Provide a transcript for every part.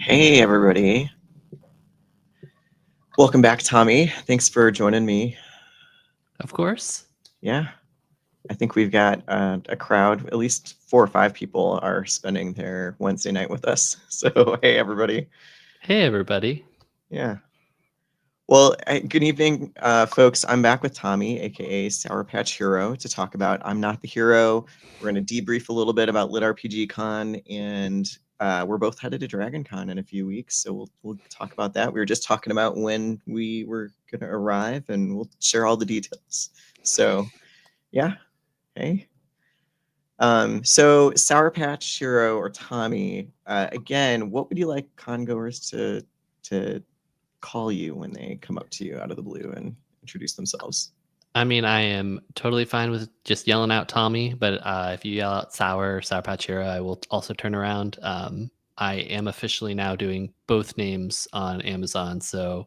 Hey, everybody. Welcome back, Tommy. Thanks for joining me. Of course. Yeah, I think we've got a crowd. At least 4 or 5 people are spending their Wednesday night with us. So, hey, everybody. Hey, everybody. Yeah. Well, good evening, folks. I'm back with Tommy, aka SourPatchHero, to talk about I'm Not the Hero. We're going to debrief a little bit about Lit RPG Con, and we're both headed to Dragon Con in a few weeks, so we'll talk about that. We were just talking about when we were going to arrive, and we'll share all the details. So, yeah, hey. So Sour Patch Hero or Tommy, again, what would you like congoers to call you when they come up to you out of the blue and introduce themselves? I mean, I am totally fine with just yelling out Tommy, but if you yell out SourPatchHero, I will also turn around. I am officially now doing both names on Amazon, so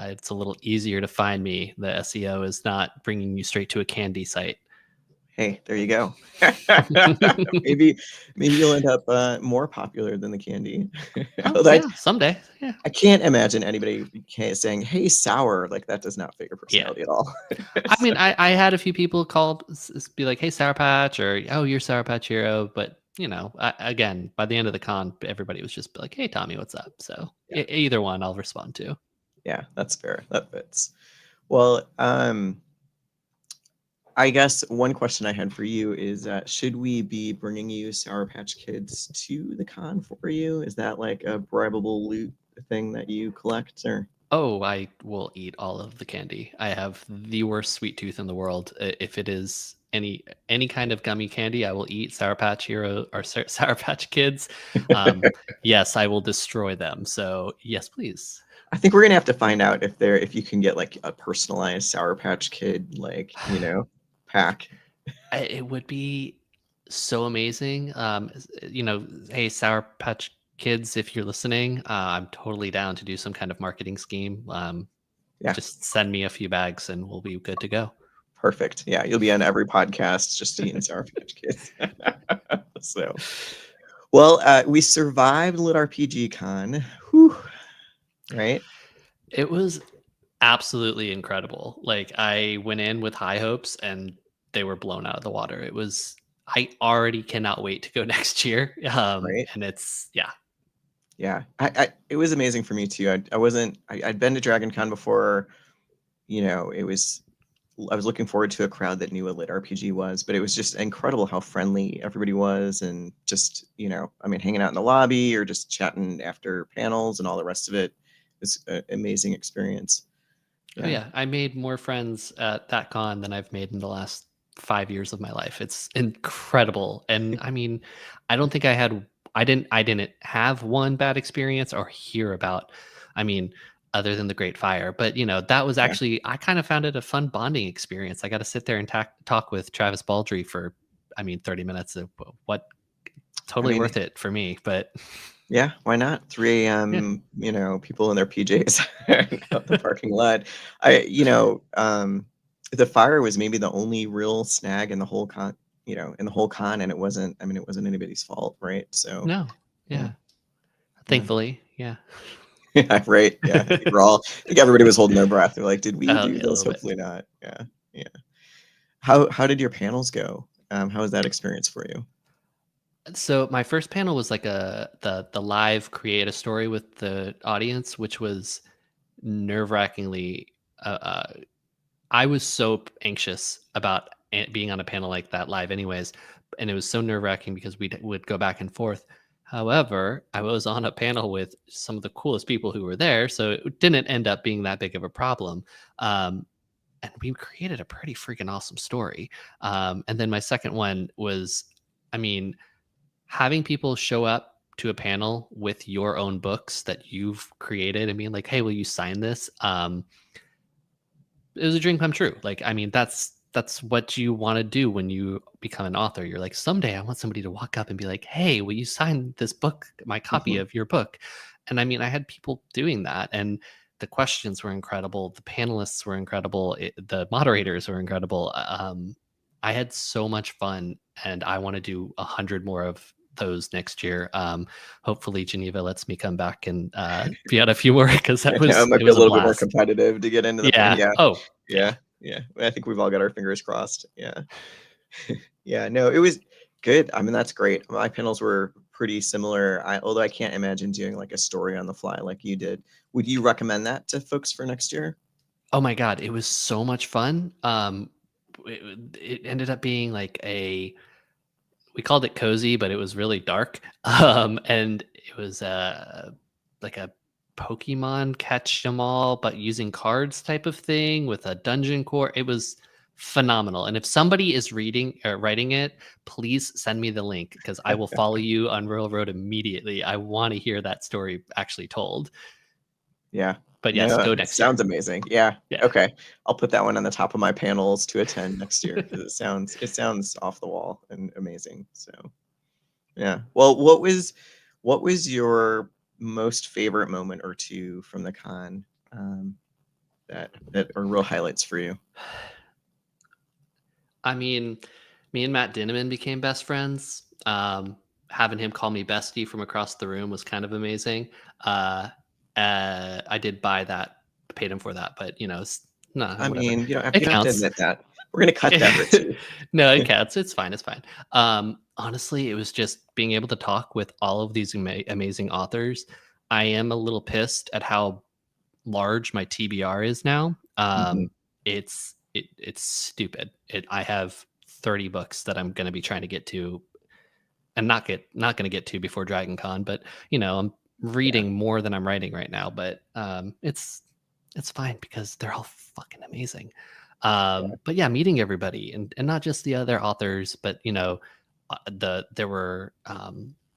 it's a little easier to find me. The SEO is not bringing you straight to a candy site. Hey, there you go. maybe you'll end up more popular than the candy. Oh yeah, someday. Yeah. I can't imagine anybody saying, "Hey, sour," like that does not fit your personality at all. I mean, I had a few people be like, "Hey, Sour Patch," or "Oh, you're Sour Patch Hero," but again, by the end of the con, everybody was just like, "Hey, Tommy, what's up?" So either one, I'll respond to. Yeah, that's fair. That fits. Well, I guess one question I had for you is, should we be bringing you Sour Patch Kids to the con for you? Is that like a bribable loot thing that you collect, or? Oh, I will eat all of the candy. I have the worst sweet tooth in the world. If it is any kind of gummy candy, I will eat. Sour Patch Hero or Sour Patch Kids. Yes, I will destroy them. So yes, please. I think we're gonna have to find out if you can get like a personalized Sour Patch Kid, like, pack. It would be so amazing. Hey, Sour Patch Kids, if you're listening, I'm totally down to do some kind of marketing scheme. Yeah, Just send me a few bags and we'll be good to go. perfect. Yeah, you'll be on every podcast just eating Sour Patch Kids. So, well, we survived Lit RPG Con. Whew, right? It was absolutely incredible. Like I went in with high hopes and they were blown out of the water. I already cannot wait to go next year. Right. And it's yeah. Yeah, it was amazing for me too. I'd been to Dragon Con before. I was looking forward to a crowd that knew what Lit RPG was, but it was just incredible how friendly everybody was, and just, hanging out in the lobby or just chatting after panels and all the rest of it was an amazing experience. Oh yeah, I made more friends at that con than I've made in the last 5 years of my life. It's incredible. And I mean, I don't think I didn't have one bad experience or hear about, I mean, other than the Great Fire. But that was Yeah. actually I kind of found it a fun bonding experience. I got to sit there and talk with Travis Baldry for 30 minutes of what I totally mean, worth it for me. But yeah, why not? 3 yeah. a.m., people in their PJs out the parking lot. The fire was maybe the only real snag in the whole con, and it wasn't anybody's fault, right? So, No. yeah, Yeah. yeah. Thankfully, yeah. Yeah, right. Yeah. I think everybody was holding their breath. They're like, did we do A this? little bit. Hopefully not. Yeah. Yeah. How did your panels go? How was that experience for you? So my first panel was like the live create a story with the audience, which was nerve-wrackingly. I was so anxious about being on a panel like that live, anyways, and it was so nerve-wracking because we would go back and forth. However, I was on a panel with some of the coolest people who were there, so it didn't end up being that big of a problem. And we created a pretty freaking awesome story. And then my second one was, I mean, having people show up to a panel with your own books that you've created and being like, "Hey, will you sign this?" It was a dream come true. Like, I mean, that's what you want to do when you become an author. You're like, someday I want somebody to walk up and be like, "Hey, will you sign this book, my copy Mhm. of your book?" And I mean, I had people doing that, and the questions were incredible. The panelists were incredible. The moderators were incredible. I had so much fun, and I want to do 100 more of those next year. Hopefully Geneva lets me come back and be on a few more, because It might it be a was a little bit more blast. competitive to get into the Yeah. yeah. Oh, yeah. Yeah. I think we've all got our fingers crossed. Yeah. Yeah, no, it was good. I mean, that's great. My panels were pretty similar. Although I can't imagine doing like a story on the fly like you did. Would you recommend that to folks for next year? Oh my God, it was so much fun. It ended up being like we called it cozy, but it was really dark. And it was like a Pokemon catch 'em all, but using cards type of thing with a dungeon core. It was phenomenal. And if somebody is reading or writing it, please send me the link, because I will follow you on Royal Road immediately. I want to hear that story actually told. Yeah. But yes, No, go it next year. sounds amazing. Yeah. Yeah. Okay. I'll put that one on the top of my panels to attend next year because it sounds off the wall and amazing. So yeah. Well, what was your most favorite moment or two from the con that are real highlights for you? I mean, me and Matt Dinneman became best friends. Having him call me bestie from across the room was kind of amazing. Uh, I did buy that, paid him for that, but it's no, I whatever. mean, It you don't have to counts. admit that. We're gonna cut that too. No, it counts. It's fine. It's fine. Honestly, it was just being able to talk with all of these amazing authors. I am a little pissed at how large my TBR is now. Mhm. It's stupid. I have 30 books that I'm going to be trying to get to, and not going to get to before Dragon Con, but I'm Yeah. reading more than I'm writing right now, but it's fine because they're all fucking amazing. But yeah, meeting everybody, and not just the other authors, but there were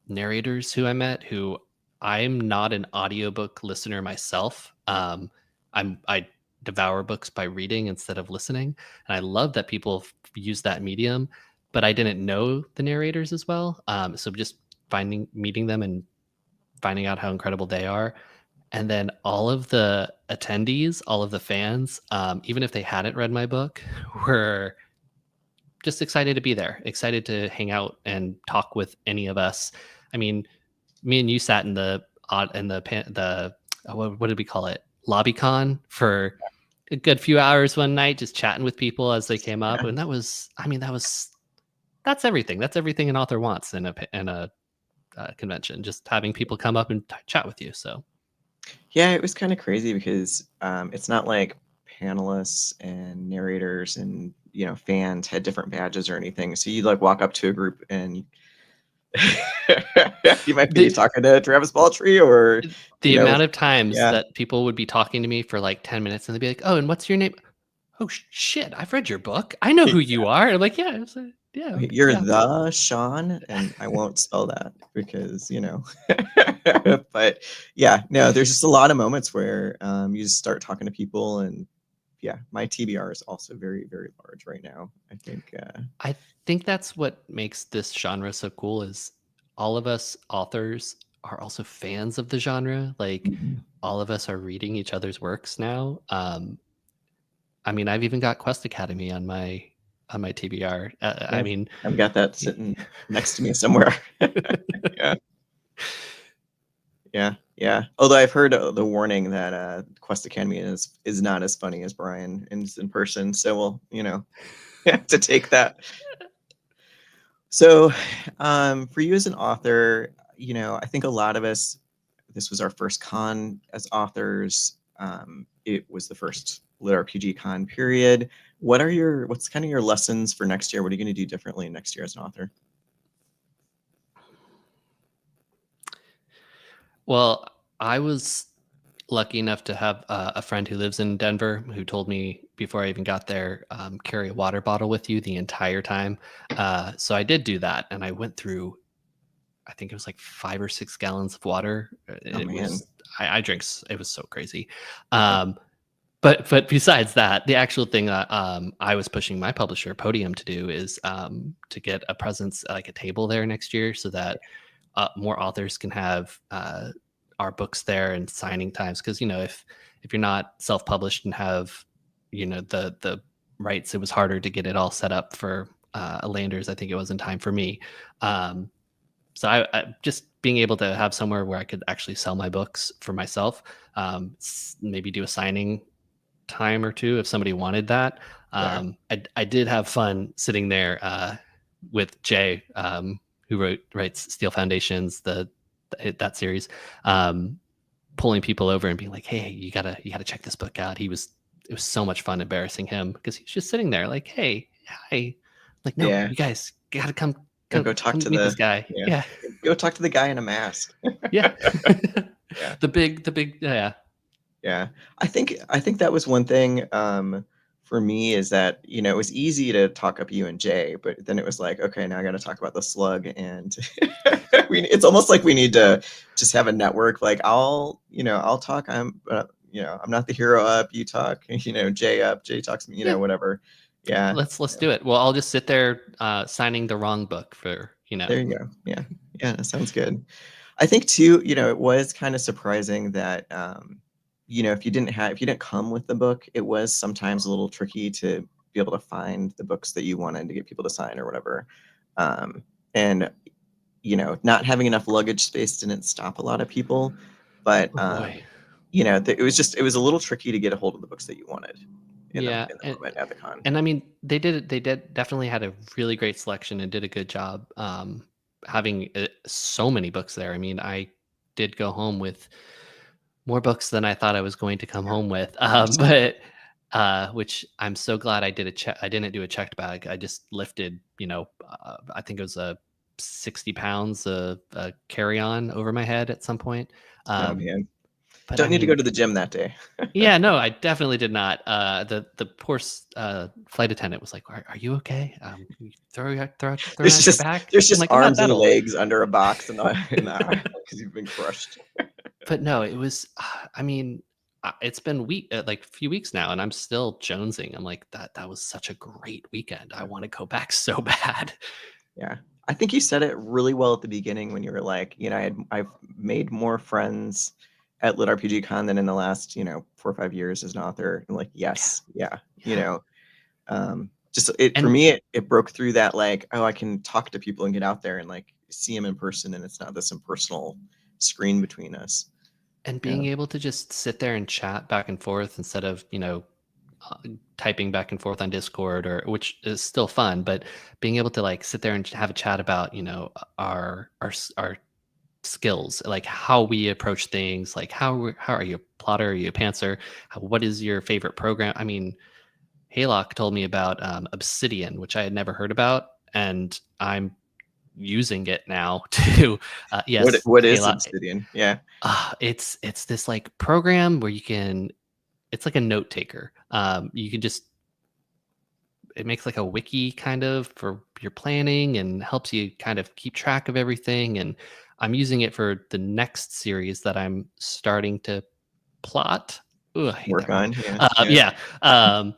narrators who I met who, I'm not an audiobook listener myself. I devour books by reading instead of listening, and I love that people use that medium. But I didn't know the narrators as well, so just meeting them and finding out how incredible they are, and then all of the attendees, all of the fans, even if they hadn't read my book, were just excited to be there, excited to hang out and talk with any of us. I mean, me and you sat in the what did we call it, lobby con, for a good few hours one night, just chatting with people as they came up, Yeah. and that's everything. That's everything an author wants in a convention. Just having people come up and chat with you. So Yeah, it was kind of crazy because it's not like panelists and narrators and fans had different badges or anything. So you like walk up to a group and you might be the talking to Travis Baldree or the amount of times yeah. that people would be talking to me for like 10 minutes, and they'd be like, "Oh, and what's your name?" "Oh shit, I've read your book. I know who you are." I'm like, "Yeah, yeah, okay, You're yeah." the Sean, and I won't spell that because but yeah, no, there's just a lot of moments where you just start talking to people, and yeah, my TBR is also very, very large right now. I think I think that's what makes this genre so cool, is all of us authors are also fans of the genre. Like, mhm. all of us are reading each other's works now. I mean, I've even got Quest Academy on my TBR. I Yeah, mean, I've got that sitting next to me somewhere. Yeah, yeah. Although I've heard the warning that Quest Academy is not as funny as Brian in person, so we'll have to take that. So, for you as an author, I think a lot of us, this was our first con as authors. It was the first Lit RPG con period. What's kind of your lessons for next year? What are you going to do differently next year as an author? well, I was lucky enough to have a friend who lives in Denver who told me before I even got there, carry a water bottle with you the entire time. So I did do that, and I went through, I think it was like 5 or 6 gallons of water. Oh It man. was I drank. It was so crazy. Um, but besides that, the actual thing that I was pushing my publisher Podium to do is to get a presence, like a table there next year, so that more authors can have our books there and signing times. Because if you're not self-published and have the rights, it was harder to get it all set up for Landers. I think it was in time for me. Um, So I just being able to have somewhere where I could actually sell my books for myself, maybe do a signing time or two if somebody wanted that. Yeah. I did have fun sitting there with Jay, who writes Steel Foundations, that series, pulling people over and being like, "Hey, you gotta check this book out." It was so much fun embarrassing him because he's just sitting there like, "Hey, hi," like, "No, Yeah. you guys gotta Go go talk to meet this the guy." yeah. Yeah, Go talk to the guy in a mask. yeah. Yeah. The big, yeah, Yeah. I think that was one thing, for me is that, it was easy to talk up you and Jay, but then it was like, "Okay, now I gotta talk about the slug," and it's almost like we need to just have a network, like, I'll talk, I'm not the hero up, you talk, Jay up, Jay talks, yeah. whatever. Yeah. Let's do it. Well, I'll just sit there signing the wrong book for There you go. Yeah. Yeah, that sounds good. I think too, it was kind of surprising that if you didn't come with the book, it was sometimes a little tricky to be able to find the books that you wanted to get people to sign or whatever. And not having enough luggage space didn't stop a lot of people, but oh boy. it was a little tricky to get a hold of the books that you wanted Yeah, in the moment at the con. and I mean they did definitely had a really great selection and did a good job having so many books there. I mean, I did go home with more books than I thought I was going to come Yeah, home with. of course. But which I'm so glad I did a check. I didn't do a checked bag. I just lifted, I think it was a 60 pounds of carry on over my head at some point. Oh Um, man. but I Don't need to go mean, to the gym that day. yeah, no, I definitely did not. The poor flight attendant was like, "Are you okay? You throwing There's out your just back?" there's I'm just like, "I'm not arms that and old." legs under a box in the aisle because you've been crushed. But no, it was. I mean, it's been like a few weeks now, and I'm still jonesing. I'm like, that was such a great weekend. I want to go back so bad. Yeah. I think you said it really well at the beginning when you were like, I've made more friends at Lit RPG Con than in the last, 4 or 5 years as an author. And like, Yeah, yes, yeah, yeah, just it for and me, it broke through that like, oh, I can talk to people and get out there and like see them in person, and it's not this impersonal screen between us. Yeah, being able to just sit there and chat back and forth instead of uh, typing back and forth on Discord, or which is still fun, but being able to like sit there and have a chat about our skills, like how we approach things, like how are you a plotter, are you a pantser, what is your favorite program? I mean, Haylock told me about Obsidian, which I had never heard about, and I'm using it now to what yes, what is Haylock. Obsidian? Yeah, It's this like program where you can, it's like a note taker. You can just, it makes like a wiki kind of for your planning and helps you kind of keep track of everything. And I'm using it for the next series that I'm starting to plot. Ooh, I hate work that word. on. Yeah, yeah, Yeah.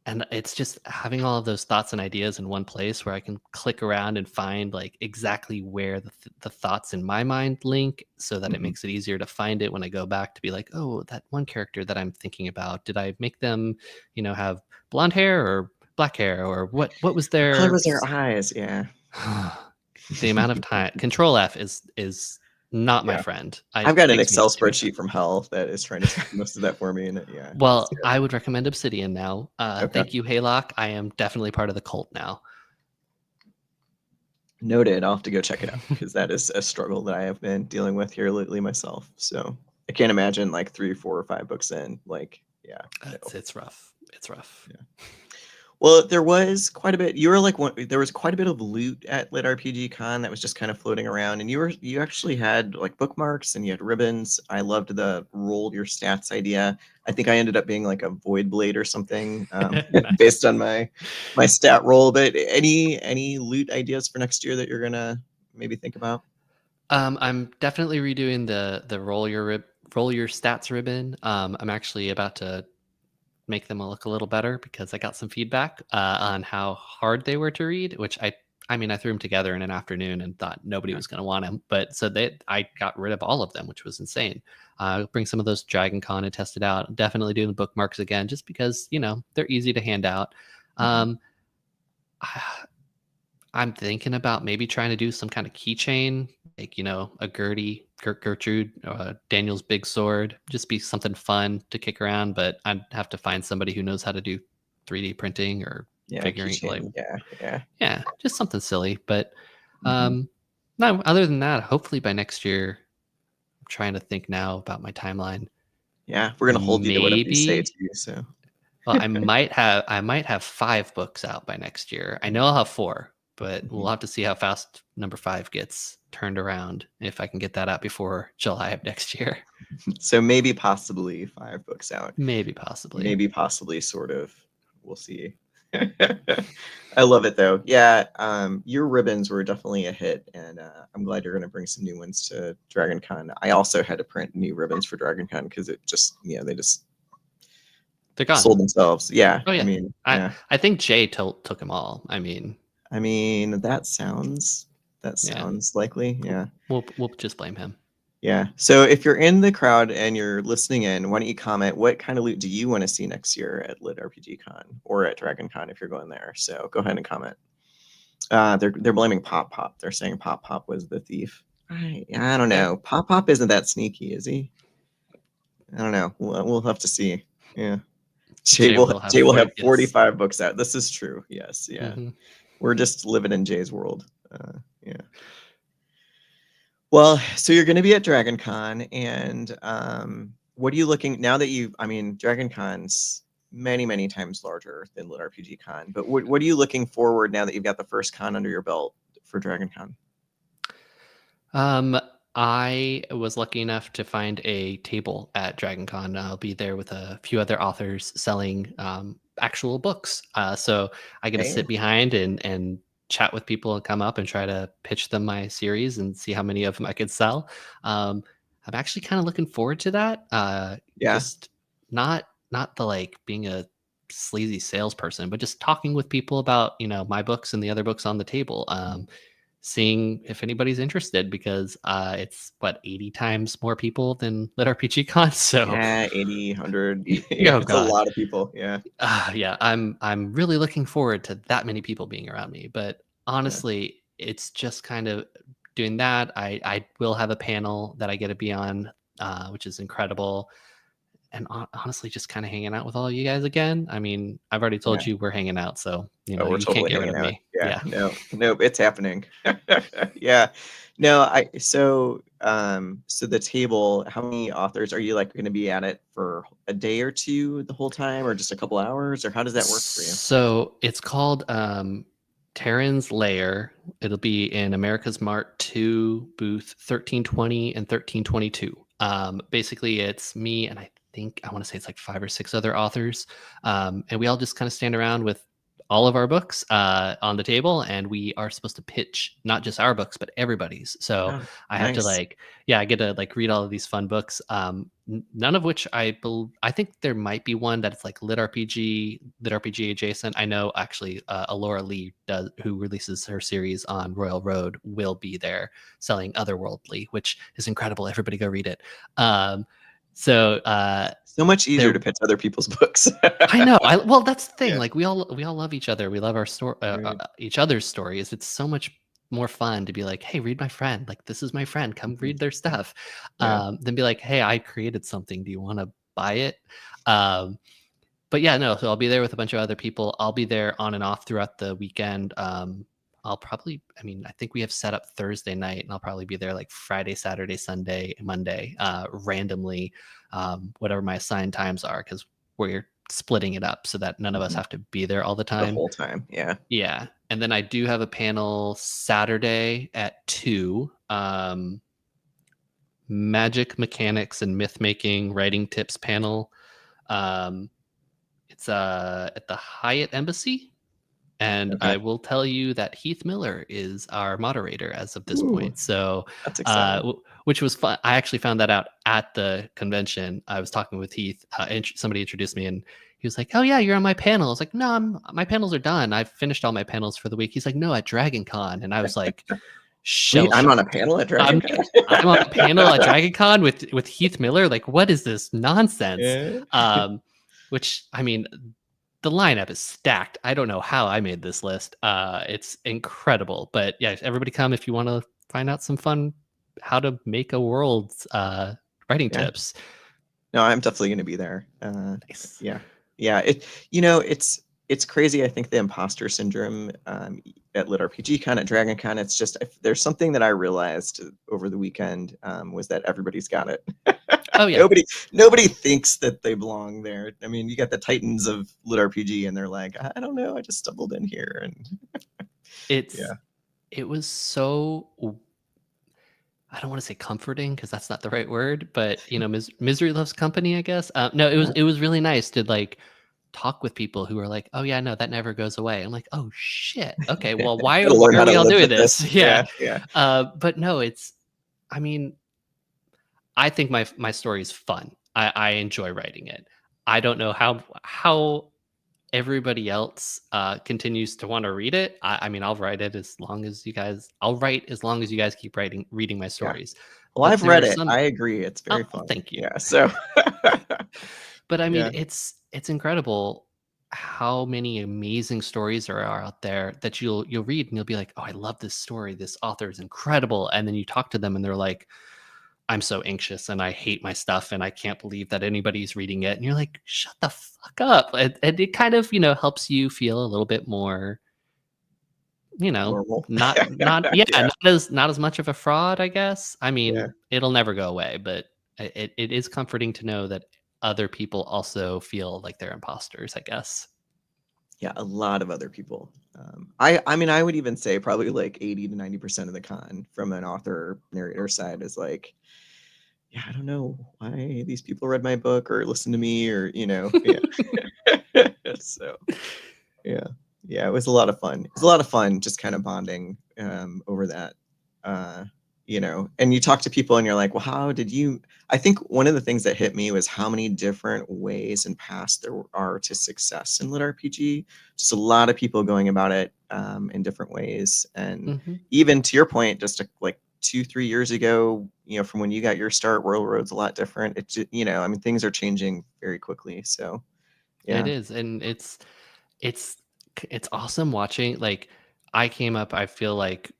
And it's just having all of those thoughts and ideas in one place where I can click around and find like exactly where the thoughts in my mind link, so that it hmm makes it easier to find it when I go back to be like, oh, that one character that I'm thinking about, did I make them, have blonde hair or black hair, or what was What color their was their eyes? Yeah, the amount of time. Control F is not my yeah. friend. I've It got an takes me Excel too many spreadsheet times. from hell that is trying to do most of that for me, and yeah, it's Well, good. I would recommend Obsidian now. Okay. Thank you, Haylock. I am definitely part of the cult now. Noted. I'll have to go check it out because that is a struggle that I have been dealing with here lately myself. So I can't imagine like 3, 4, or 5 books in. Like, yeah, no. It's rough. It's rough. Yeah. Well, there was quite a bit. You were like one. There was quite a bit of loot at Lit RPG Con that was just kind of floating around, and you actually had like bookmarks and you had ribbons. I loved the roll your stats idea. I think I ended up being like a void blade or something, based Nice. on my stat roll. But any loot ideas for next year that you're gonna maybe think about? I'm definitely redoing the roll your stats ribbon. I'm actually about to make them look a little better because I got some feedback on how hard they were to read, which I mean, I threw them together in an afternoon and thought nobody Yeah. was going to want them, but so I got rid of all of them, which was insane. Bring some of those Dragon Con and test it out. Definitely doing the bookmarks again, just because they're easy to hand out. Mhm. Um, I'm thinking about maybe trying to do some kind of keychain like, a Gertrude, Daniel's big sword, just be something fun to kick around. But I'd have to find somebody who knows how to do 3D printing or Yeah, figuring like, keychain. Yeah. yeah, just something silly. But Mhm. no, other than that, hopefully by next year, I'm trying to think now about my timeline. Yeah, we're gonna hold you to whatever you say Maybe, too. So well, I might have 5 books out by next year. I know I'll have 4, but we'll Mhm. have to see how fast number 5 gets turned around, if I can get that out before July of next year. So maybe possibly 5 books out. Maybe, possibly. Maybe possibly sort of. We'll see. I love it though. Yeah, your ribbons were definitely a hit, and I'm glad you're going to bring some new ones to Dragon Con. I also had to print new ribbons for Dragon Con because it just, they just They're gone. sold themselves. Yeah, Oh, I yeah. mean, I yeah. I think Jay took them all. I mean, I mean, that yeah. sounds likely. Yeah. We'll just blame him. Yeah. So if you're in the crowd and you're listening in, why don't you comment what kind of loot do you want to see next year at Lit RPG Con or at Dragon Con if you're going there? So go ahead and comment. They're blaming Pop Pop. They're saying Pop Pop was the thief. I don't know. Pop Pop isn't that sneaky, is he? I don't know. We'll have to see. Yeah. Jay Jay will will have Jay will 40. have Yes. 45 books out. This is true. Yes. Yeah. Hmm. We're just living in Jay's world. Yeah. Well, so you're going to be at Dragon Con, and what are you looking now that I mean, Dragon Con's many, many times larger than Lit RPG Con, but what are you looking forward now that you've got the first con under your belt for Dragon Con? I was lucky enough to find a table at Dragon Con. I'll be there with a few other authors selling actual books. So I get to Okay. sit behind and chat with people and come up and try to pitch them my series and see how many of them I could sell. I'm actually kind of looking forward to that. Yeah. Just not the like being a sleazy salesperson, but just talking with people about my books and the other books on the table. Seeing if anybody's interested, because it's 80 times more people than Lit RPG Con. So Yeah, 80, 100. Yeah, oh it's a god, lot of people. Yeah. yeah, I'm really looking forward to that many people being around me. But Yeah. honestly, it's just kind of doing that. I will have a panel that I get to be on, which is incredible. And honestly, just kind of hanging out with all you guys again. I mean, I've already Yeah. told you we're hanging out, so Oh, we're you can't totally get rid hanging of out. me. Yeah. Yeah. No, nope, it's happening. Yeah. No, so the table, how many authors are you like going to be at it for a day or two the whole time or just a couple hours or how does that work for you? So it's called Terran's Lair. It'll be in America's Mart 2, booth 1320 and 1322. Basically, it's me and I want to say it's like 5 or 6 other authors. And we all just kind of stand around with all of our books on the table, and we are supposed to pitch not just our books, but everybody's. So Oh, I have to nice. I get to like read all of these fun books. None of which I think there might be one that's like lit RPG adjacent. I know actually Alora Lee who releases her series on Royal Road, will be there selling Otherworldly, which is incredible. Everybody go read it. So So much easier there to pitch other people's books. I know. Well, that's the thing. Yeah. Like we all love each other. We love our story, Right. each other's stories. It's so much more fun to be like, "Hey, read my friend. Like this is my friend. Come Mhm. read their stuff." Yeah. Than be like, "Hey, I created something. Do you want to buy it?" Um, but yeah, no. So I'll be there with a bunch of other people. I'll be there on and off throughout the weekend. I'll probably, I mean, I think we have set up Thursday night, and I'll probably be there like Friday, Saturday, Sunday, Monday, randomly, whatever my assigned times are, because we're splitting it up so that none of us Mhm. have to be there all the The time. whole time. Yeah. Yeah. And then I do have a panel Saturday at 2. Magic mechanics and myth making writing tips panel. Um, it's at the Hyatt Embassy. And Okay. I will tell you that Heath Miller is our moderator as of this Ooh, point. So, that's exciting. which was fun. I actually found that out at the convention. I was talking with Heath, and somebody introduced me, and he was like, "Oh yeah, you're on my panel." I was like, "No, my panels are done. I've finished all my panels for the week." He's like, "No, at Dragon Con," and I was like, Wait, shell I'm on a shocked. panel at I'm Dragon Con? like, I'm on a panel at Dragon Con with Heath Miller. Like, what is this nonsense? Yeah. Which I mean, the lineup is stacked. I don't know how I made this list. It's incredible. But yeah, everybody come if you want to find out some fun make a world writing Yeah. tips. No, I'm definitely going to be there. Nice. Yeah. Yeah. It's crazy. I think the imposter syndrome at Lit RPG Con, at Dragon Con, it's just, if there's something that I realized over the weekend, was that everybody's got it. Oh yeah. Nobody thinks that they belong there. I mean, you got the titans of Lit RPG and they're like, I don't know, I just stumbled in here. And yeah. It was so, I don't want to say comforting because that's not the right word, but misery loves company, I guess. No, Yeah. it was really nice to like talk with people who are like, oh yeah, no, that never goes away. I'm like, oh shit. Okay, well, Gotta why learn how are to we all live doing with this? this. Yeah. Yeah. Yeah. But no, I mean, I think my story is fun. I enjoy writing it. I don't know how everybody else continues to want to read it. I mean, I'll write it as long as you guys. I'll write as long as you guys keep reading my Yeah. stories. Well, But I've there read are it. some. I agree. It's very Oh, fun. thank you. Yeah. So, But I mean, yeah. it's incredible how many amazing stories are out there that you'll read and you'll be like, oh, I love this story. This author is incredible. And then you talk to them and they're like, I'm so anxious and I hate my stuff and I can't believe that anybody's reading it. And you're like, shut the fuck up. And it kind of, helps you feel a little bit more, Normal. yeah, Yeah. not as much of a fraud, I guess. I Yeah. mean, it'll never go away, but it is comforting to know that other people also feel like they're imposters, I guess. Yeah. A lot of other people. I mean, I would even say probably like 80 to 90% of the con from an author narrator side is like, yeah, I don't know why these people read my book or listened to me or, yeah. So, yeah. Yeah, it was a lot of fun. It was a lot of fun just kind of bonding over that. Uh, and you talk to people and you're like, well, how did you? I think one of the things that hit me was how many different ways and paths there are to success in Lit RPG. Just a lot of people going about it in different ways. And Hmm. even to your point, just like 2-3 years ago, from when you got your start, Royal Road's a lot different. It just, I mean, things are changing very quickly. So, It yeah. is, and it's it's awesome watching. Like, I came up, I feel like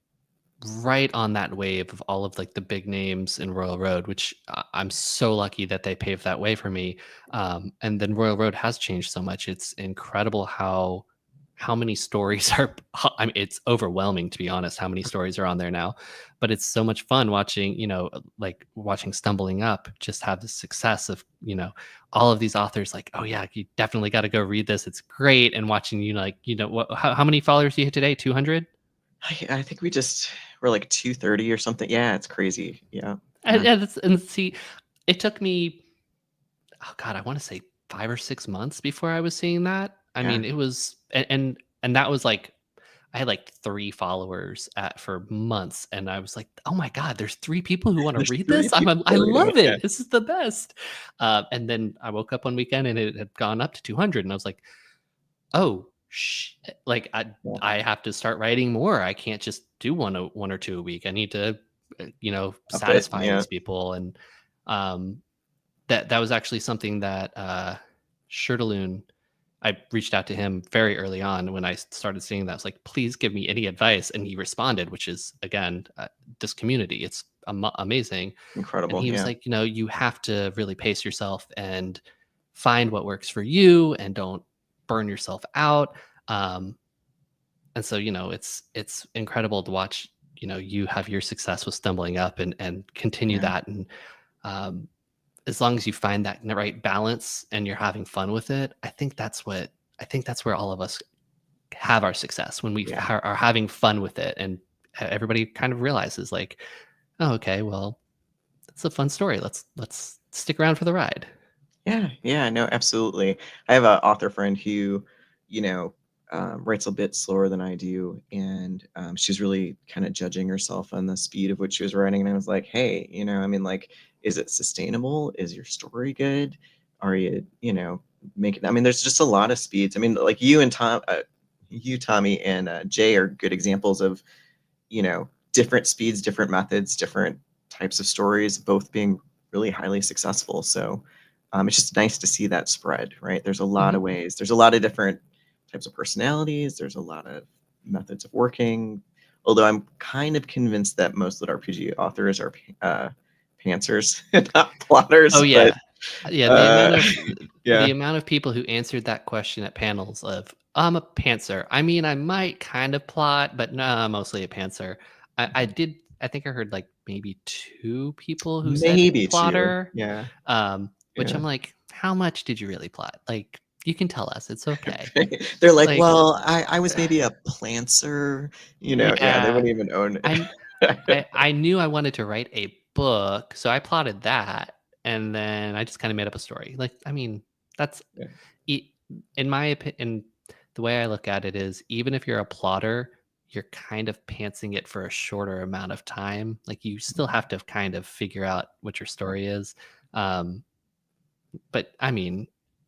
right on that wave of all of like the big names in Royal Road, which I'm so lucky that they paved that way for me. And then Royal Road has changed so much. It's incredible how many stories are. I mean, it's overwhelming, to be honest, how many stories are on there now. But it's so much fun watching, like watching Stumbling Up just have the success of, all of these authors like, oh yeah, you definitely got to go read this. It's great. And watching like, how many followers do you hit today? 200? I think we're like 230 or something. Yeah, it's crazy. Yeah. And, Yeah. and see, it took me, oh God, I want to say 5 or 6 months before I was seeing that. I Yeah. mean, it was, and that was like, I had like 3 followers for months, and I was like, "Oh my god, there's 3 people who want to There's read three this. people I reading love it. Yeah. it. This is the best." And then I woke up one weekend and it had gone up to 200, and I was like, "Oh shit! Like Yeah. I have to start writing more. I can't just do one or two a week. I need to, Up it. satisfy Yeah. these people." And um, that was actually something that Shirtaloon, I reached out to him very early on when I started seeing that. I was like, please give me any advice. And he responded, which is, again, this community. It's amazing. And Incredible. he was Yeah. like, you have to really pace yourself and find what works for you and don't burn yourself out. Um, and so, it's incredible to watch, you have your success with Stumbling Up and continue Yeah. that. And as long as you find that right balance and you're having fun with it, I think that's where all of us have our success when we Yeah. are having fun with it, and everybody kind of realizes like, oh, okay, well, it's a fun story. Let's stick around for the ride. Yeah. Yeah. No, absolutely. I have an author friend who, you know, writes a bit slower than I do. And she's really kind of judging herself on the speed of which she was writing. And I was like, hey, I mean, like, is it sustainable? Is your story good? Are you, making, I mean, there's just a lot of speeds. I mean, like you, Tommy, and Jay are good examples of, different speeds, different methods, different types of stories, both being really highly successful. So it's just nice to see that spread, right? There's a lot Hmm. of ways. There's a lot of different types of personalities. There's a lot of methods of working, Although I'm kind of convinced that most lit RPG authors are pantsers, not plotters. Oh But yeah, yeah. The amount of yeah, people who answered that question at panels of I'm a pantser. I mean, I might kind of plot, but no, I'm mostly a pantser. I did. I think I heard like maybe 2 people who said maybe two. plotter. Yeah, Which yeah. I'm like, how much did you really plot? Like, you can tell us. It's okay. They're like, Like, well, I was maybe a planter. Yeah, they yeah, wouldn't even own I it. I knew I wanted to write a book, so I plotted that, and then I just kind of made up a story. Like, I mean, that's Yeah. e- in my opinion. The way I look at it is, even if you're a plotter, you're kind of pantsing it for a shorter amount of time. Like, you still have to kind of figure out what your story is. Um, but I mean,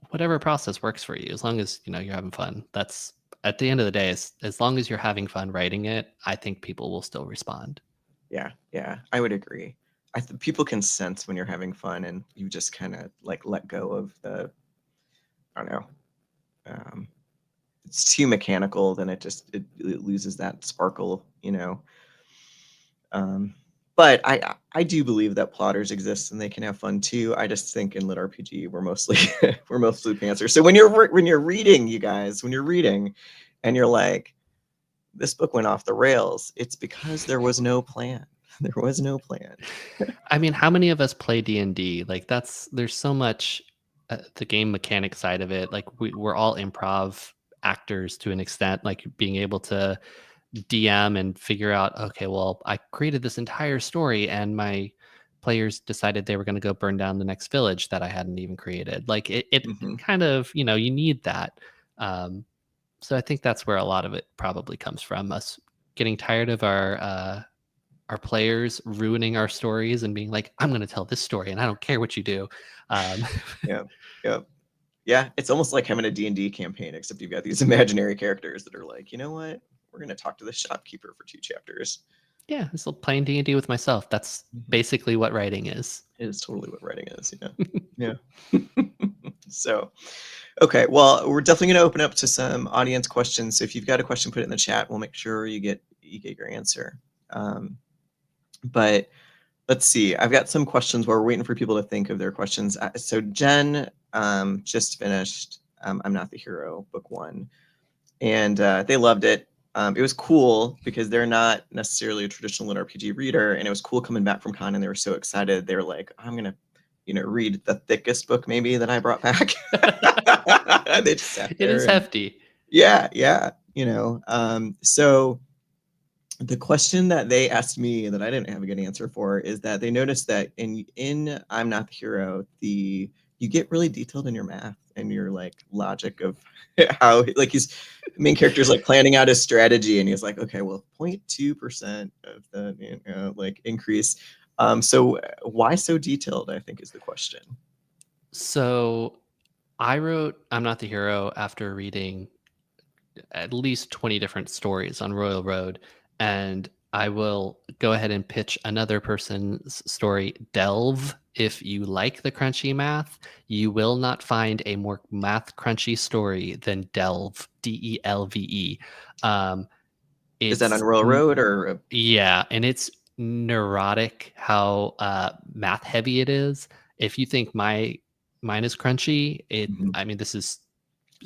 whatever process works for you, as long as you're having fun. That's at the end of the day, as long as you're having fun writing it, I think people will still respond. Yeah, yeah, I would agree. People can sense when you're having fun and you just kind of like let go of the, I don't know, um, it's too mechanical, then it loses that sparkle. Um, but I do believe that plotters exist and they can have fun too. I just think in lit RPG we're mostly we're mostly pantsers. So when you're reading, you guys, when you're reading, and you're like, this book went off the rails, it's because there was no plan. There was no plan. I mean, how many of us play D&D? Like, there's so much the game mechanic side of it. Like, we're all improv actors to an extent, like being able to DM and figure out, okay, well, I created this entire story and my players decided they were going to go burn down the next village that I hadn't even created. Like, it Mhm. kind of, you need that. Um, so I think that's where a lot of it probably comes from, us getting tired of our players ruining our stories and being like, I'm going to tell this story and I don't care what you do. Um, Yeah, yeah. Yeah, it's almost like having a D&D campaign, except you've got these imaginary characters that are like, you know what? We're going to talk to the shopkeeper for 2 chapters. yeah, it's like playing D&D with myself. That's Mhm. basically what writing is. It is totally what writing is, yeah. So, okay, well, we're definitely going to open up to some audience questions. So if you've got a question, put it in the chat. We'll make sure you get your answer. But let's see. I've got some questions while we're waiting for people to think of their questions. So Jen just finished I'm Not the Hero, book 1, and they loved it. It was cool because they're not necessarily a traditional lit RPG reader, and it was cool coming back from con, and they were so excited. They were like, I'm gonna read the thickest book maybe that I brought back. They just sat It there is and hefty. yeah. So the question that they asked me that I didn't have a good answer for is that they noticed that in I'm Not the Hero, you get really detailed in your math and your like logic of how like the main character's like planning out his strategy, and he's like, okay, well, 0.2% of the like increase. So why so detailed, I think, is the question. So I wrote I'm Not the Hero after reading at least 20 different stories on Royal Road. And I will go ahead and pitch another person's story, Delve. If you like the crunchy math, you will not find a more math crunchy story than Delve, Delve. Is that on It's Royal Road or yeah, and it's neurotic how math heavy it is. If you think mine is crunchy, Mhm. I mean, this is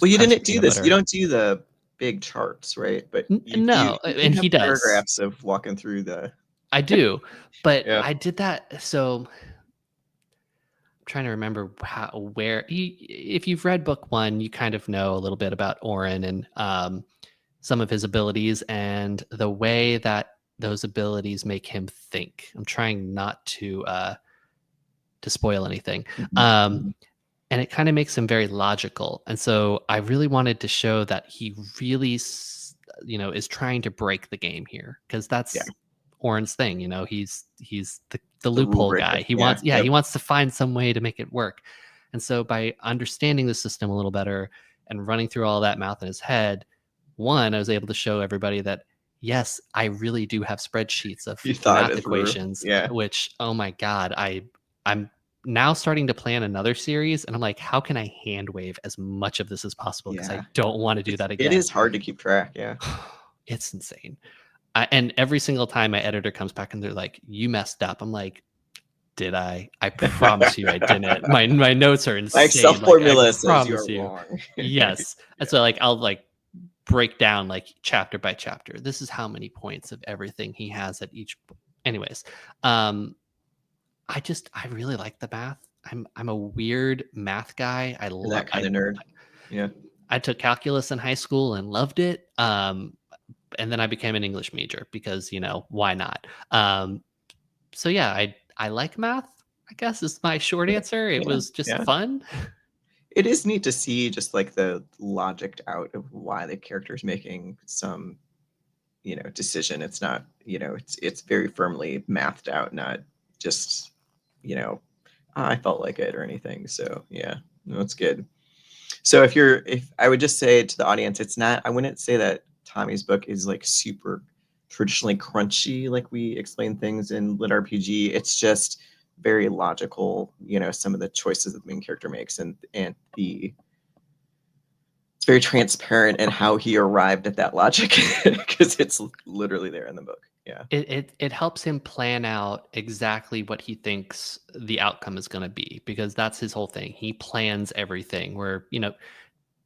Well, you crunchy didn't do peanut this. You butter. don't do the big charts, right? But No, you and have he does. paragraphs of walking through the I do, but yeah. I did that. So I'm trying to remember where. If you've read book 1, you kind of know a little bit about Orin and some of his abilities and the way that those abilities make him think. I'm trying not to spoil anything. Mhm, Um, mhm. and it kind of makes him very logical. And so I really wanted to show that he really, is trying to break the game here, because Yeah, that's Orin's thing. He's the the rule loophole breaker. guy. He Yeah, wants, yeah, yep. he wants to find some way to make it work. And so by understanding the system a little better and running through all that math in his head, one, I was able to show everybody that yes, I really do have spreadsheets of You thought math it through. equations, Yeah, which, oh my God, I'm now starting to plan another series, and I'm like, how can I hand wave as much of this as possible? Because I yeah. don't want to do that It again. is hard to keep track. Yeah. It's insane. And every single time my editor comes back and they're like, "You messed up." I'm like, "Did I? I promise you I didn't. My notes are My Excel insane. Like, I formula says you promise are you." wrong. Yes. And Yeah. so like I'll like break down like chapter by chapter. This is how many points of everything he has at each. Anyways, um, I really like the math. I'm a weird math guy. You're that kind of nerd. Yeah. I took calculus in high school and loved it. And then I became an English major because why not? So yeah, I like math. I guess is my short answer. It Yeah. was just Yeah. fun. It is neat to see just like the logic out of why the character is making some, decision. It's not, it's very firmly mathed out, not just, I felt like it or anything. So yeah, no, it's good. So if I would just say to the audience, it's not, I wouldn't say that Tommy's book is like super traditionally crunchy, like we explain things in Lit RPG. It's just very logical, some of the choices that the main character makes and the it's very transparent in how he arrived at that logic because it's literally there in the book. Yeah. It helps him plan out exactly what he thinks the outcome is going to be because that's his whole thing. He plans everything. Where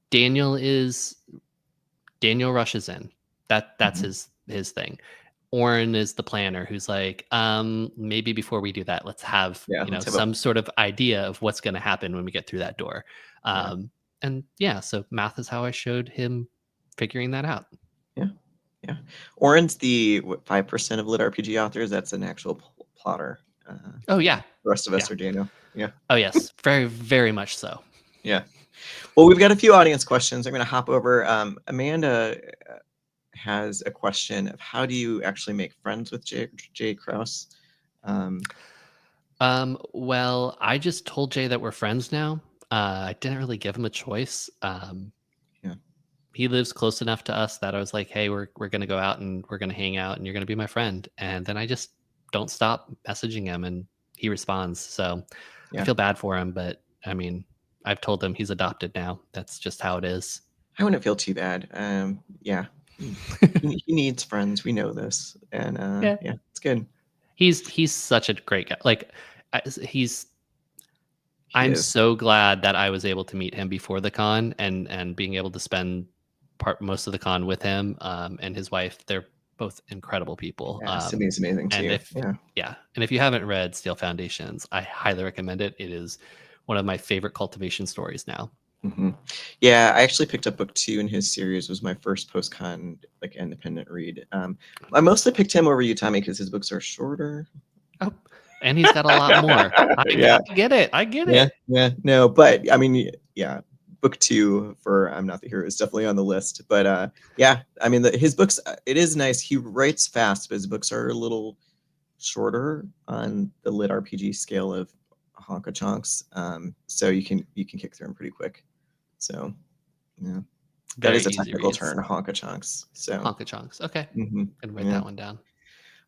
Daniel is Daniel rushes in. That's Mhm. his thing. Oren is the planner who's like, maybe before we do that, let's have, Yeah. Let's have a some sort of idea of what's going to happen when we get through that door. yeah. And yeah, so math is how I showed him figuring that out. Yeah. Yeah. Oren's the 5% of lit RPG authors. That's an actual plotter. Oh yeah. The rest of us Yeah. are Daniel. Yeah. Oh yes. Very, very much so. Yeah. Well, we've got a few audience questions. I'm going to hop over. Amanda has a question of how do you actually make friends with Jay Krause? Well, I just told Jay that we're friends now. I didn't really give him a choice. Yeah. He lives close enough to us that I was like, "Hey, we're gonna go out and we're gonna hang out, and you're gonna be my friend." And then I just don't stop messaging him, and he responds. So I Yeah. feel bad for him, but I mean, I've told him he's adopted now. That's just how it is. I wouldn't feel too bad. Yeah. He needs friends. We know this. And Yeah, yeah, it's good. he's such a great guy. Like, he's. He I'm is. so glad that I was able to meet him before the con and being able to spend most of the con with him and his wife. They're both incredible people. Yeah. Sydney's amazing And too. Yeah. if you haven't read Steel Foundations, I highly recommend it. It is one of my favorite cultivation stories now. Mm-hmm. Yeah, I actually picked up book 2 in his series. Was my first post-con like independent read. I mostly picked him over you, Tommy, because his books are shorter. Oh, and he's got a lot more. Yeah, I get it. I get yeah, it. yeah. No, but I mean, yeah, book 2 for I'm Not the Hero is definitely on the list. But yeah, I mean, his books. It is nice. He writes fast, but his books are a little shorter on the lit RPG scale of Honka Chonks. So you can kick through them pretty quick. So yeah, that Very is a easy technical reads. term, Honka Chonks. So Honka chunks. Okay. Can write yeah. that one down.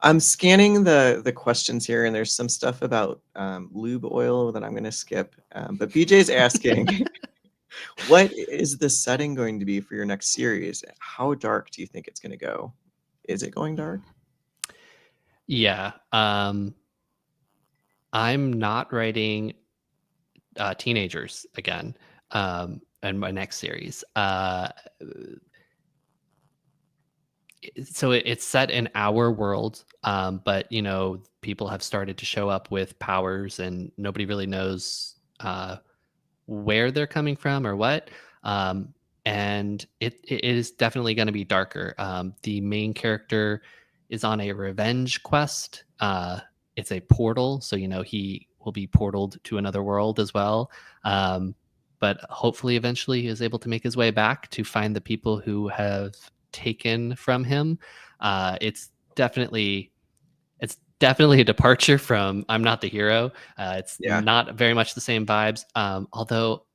I'm scanning the questions here, and there's some stuff about lube oil that I'm going to skip. But BJ's asking, what is the setting going to be for your next series? How dark do you think it's going to go? Is it going dark? Yeah. I'm not writing teenagers again in my next series. So it's set in our world, but people have started to show up with powers, and nobody really knows where they're coming from or what. And it is definitely going to be darker. The main character is on a revenge quest. It's a portal, so he will be portaled to another world as well. But hopefully, eventually, he is able to make his way back to find the people who have taken from him. It's definitely a departure from I'm Not the Hero. It's Yeah. not very much the same vibes. Although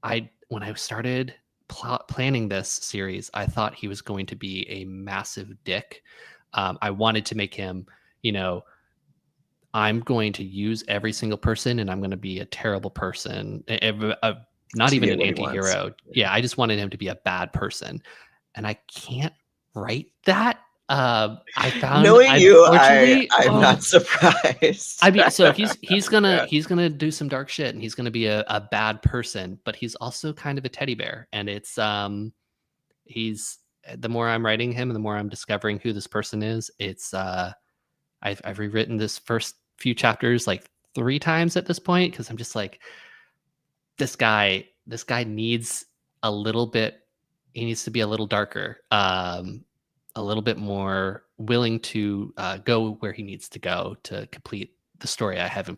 when I started planning this series, I thought he was going to be a massive dick. I wanted to make him, I'm going to use every single person, and I'm going to be a terrible person. Not To even get an what he wants. anti-hero. Yeah, I just wanted him to be a bad person, and I can't write that. I found, Knowing you, unfortunately, I'm not surprised. I mean, so he's gonna Yeah. he's gonna do some dark shit, and he's gonna be a bad person, but he's also kind of a teddy bear, and it's he's the more I'm writing him, and the more I'm discovering who this person is. It's I've rewritten this first few chapters like 3 times at this point because I'm just like, this guy needs a little bit. He needs to be a little darker, a little bit more willing to go where he needs to go to complete the story I have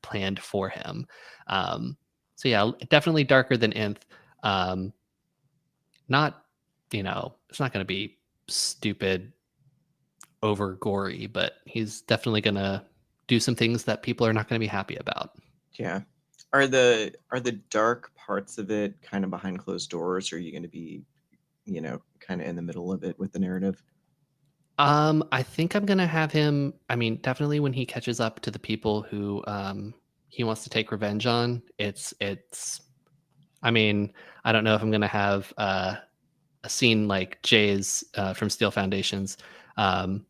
planned for him. Um, so yeah, definitely darker than Nth. Um, not, it's not going to be stupid, over gory, but he's definitely going to do some things that people are not going to be happy about. Yeah. Are the dark parts of it kind of behind closed doors, or are you going to be, kind of in the middle of it with the narrative? I think I'm gonna have him. I mean, definitely when he catches up to the people who he wants to take revenge on. It's. I mean, I don't know if I'm gonna have a scene like Jay's from Steel Foundations, um,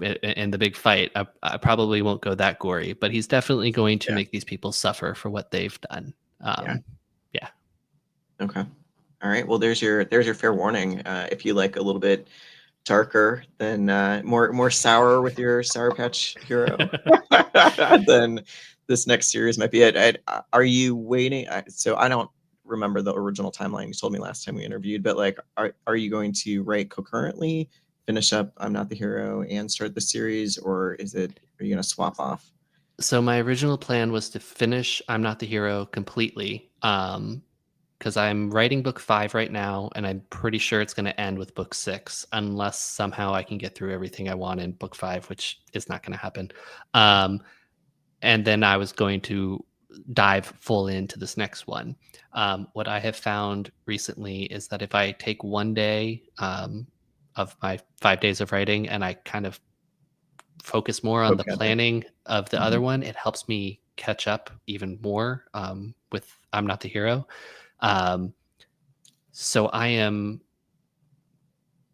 in the big fight. I probably won't go that gory, but he's definitely going to Yeah. make these people suffer for what they've done. Yeah. Yeah. Okay. All right. Well, there's your fair warning. If you like a little bit darker, then more sour with your Sour Patch Hero, then this next series might be it. Are you waiting? So I don't remember the original timeline you told me last time we interviewed, but like, are you going to write concurrently, finish up I'm Not the Hero, and start the series, or are you going to swap off? So my original plan was to finish I'm Not the Hero completely. Because I'm writing book 5 right now, and I'm pretty sure it's going to end with book 6, unless somehow I can get through everything I want in book 5, which is not going to happen. Um, and then I was going to dive full into this next one. What I have found recently is that if I take one day of my 5 days of writing and I kind of focus more on the Okay. planning of the other Mhm. one, it helps me catch up even more with I'm Not the Hero. Um, so I am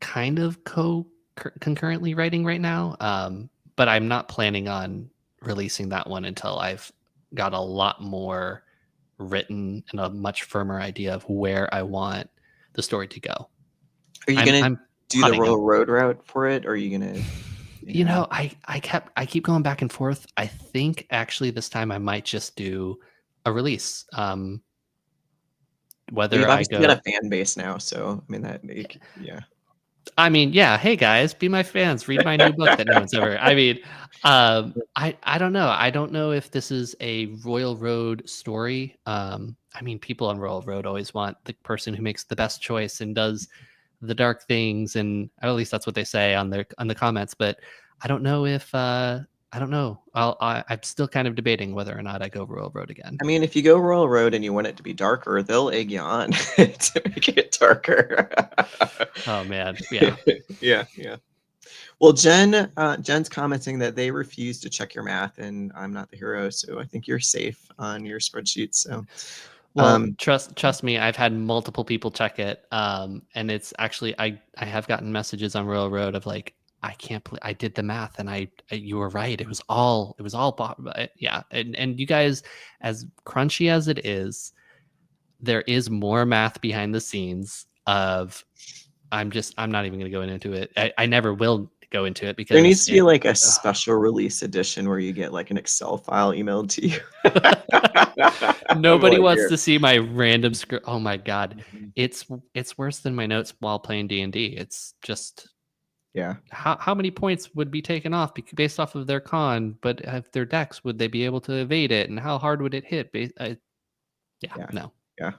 kind of concurrently writing right now, but I'm not planning on releasing that one until I've got a lot more written and a much firmer idea of where I want the story to go. Are you I'm going to I'm do the hunting them. Royal Road route for it, or are you going to, yeah. I keep going back and forth. I think actually this time I might just do a release. Well, Whether you've I obviously got go a fan base now, so I mean yeah. I mean, yeah. Hey guys, be my fans. Read my new book that no one's ever. I mean, I don't know. I don't know if this is a Royal Road story. I mean, people on Royal Road always want the person who makes the best choice and does the dark things, and at least that's what they say on the comments. But I don't know if I don't know. I'm still kind of debating whether or not I go Royal Road again. I mean, if you go Royal Road and you want it to be darker, they'll egg you on to make it darker. Oh man, yeah. Yeah, yeah. Well, Jen's commenting that they refuse to check your math, and I'm Not the Hero, so I think you're safe on your spreadsheet. So, Well, um, trust me, I've had multiple people check it, and it's actually I have gotten messages on Royal Road of like, I can't believe I did the math and you were right. Yeah, and you guys, as crunchy as it is, there is more math behind the scenes of I'm not even going to go into it. I never will go into it there because needs to be it. like a special release edition where you get like an Excel file emailed to you. I'm Nobody like, wants here. to see my random script. Oh my god, Mhm. it's worse than my notes while playing D&D. It's just Yeah, how many points would be taken off based off of their con, but if their decks would they be able to evade it, and how hard would it hit? Yeah, yeah, no. yeah.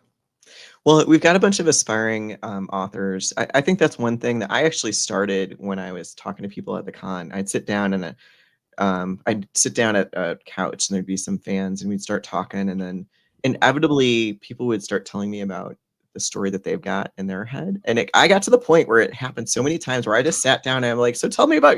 Well, we've got a bunch of aspiring authors. I think that's one thing that I actually started when I was talking to people at the con. I'd sit down at a couch and there'd be some fans and we'd start talking, and then inevitably people would start telling me about the story that they've got in their head. And I got to the point where it happened so many times where I just sat down and I'm like, so tell me about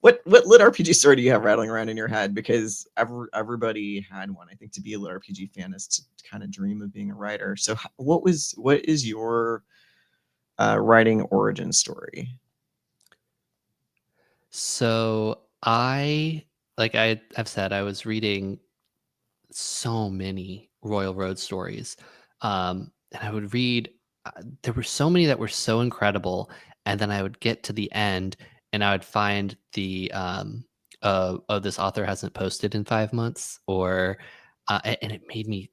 what lit RPG story do you have rattling around in your head? Because everybody had one. I think to be a lit RPG fan is to kind of dream of being a writer. So what is your writing origin story? So I've said, I was reading so many Royal Road stories. And I would read, there were so many that were so incredible. And then I would get to the end and I would find oh, this author hasn't posted in 5 months, or, and it made me,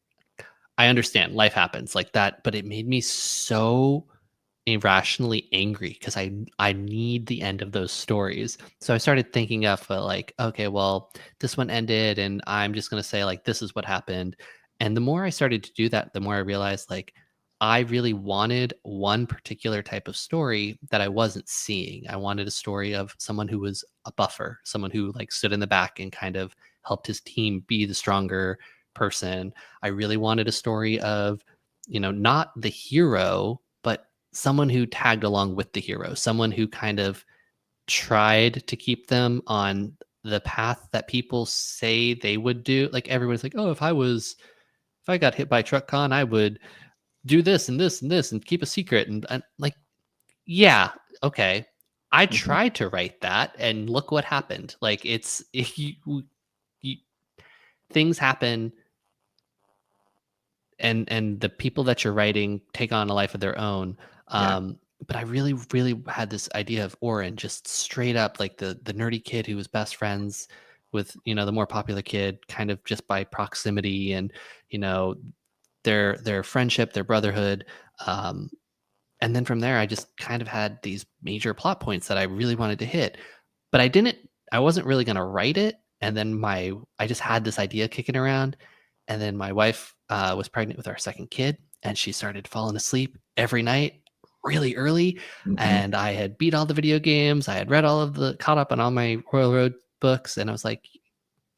I understand life happens like that, but it made me so irrationally angry because I need the end of those stories. So I started thinking of like, okay, well, this one ended, and I'm just gonna say like this is what happened. And the more I started to do that, the more I realized like I really wanted one particular type of story that I wasn't seeing. I wanted a story of someone who was a buffer, someone who like stood in the back and kind of helped his team be the stronger person. I really wanted a story of, not the hero, but someone who tagged along with the hero, someone who kind of tried to keep them on the path that people say they would do. Like everyone's like, oh, if I got hit by a truck con, I would do this and this and this and keep a secret. And like, yeah, okay. I Mhm. tried to write that and look what happened. Like it's if you things happen, and the people that you're writing take on a life of their own. Yeah. But I really, really had this idea of Oren, just straight up like the nerdy kid who was best friends with the more popular kid, kind of just by proximity, and you know their friendship, their brotherhood. Um, and then from there, I just kind of had these major plot points that I really wanted to hit, but I wasn't really going to write it. And then I just had this idea kicking around. And then my wife was pregnant with our second kid, and she started falling asleep every night really early. Mhm. And I had beat all the video games. I had read caught up on all my Royal Road books. And I was like,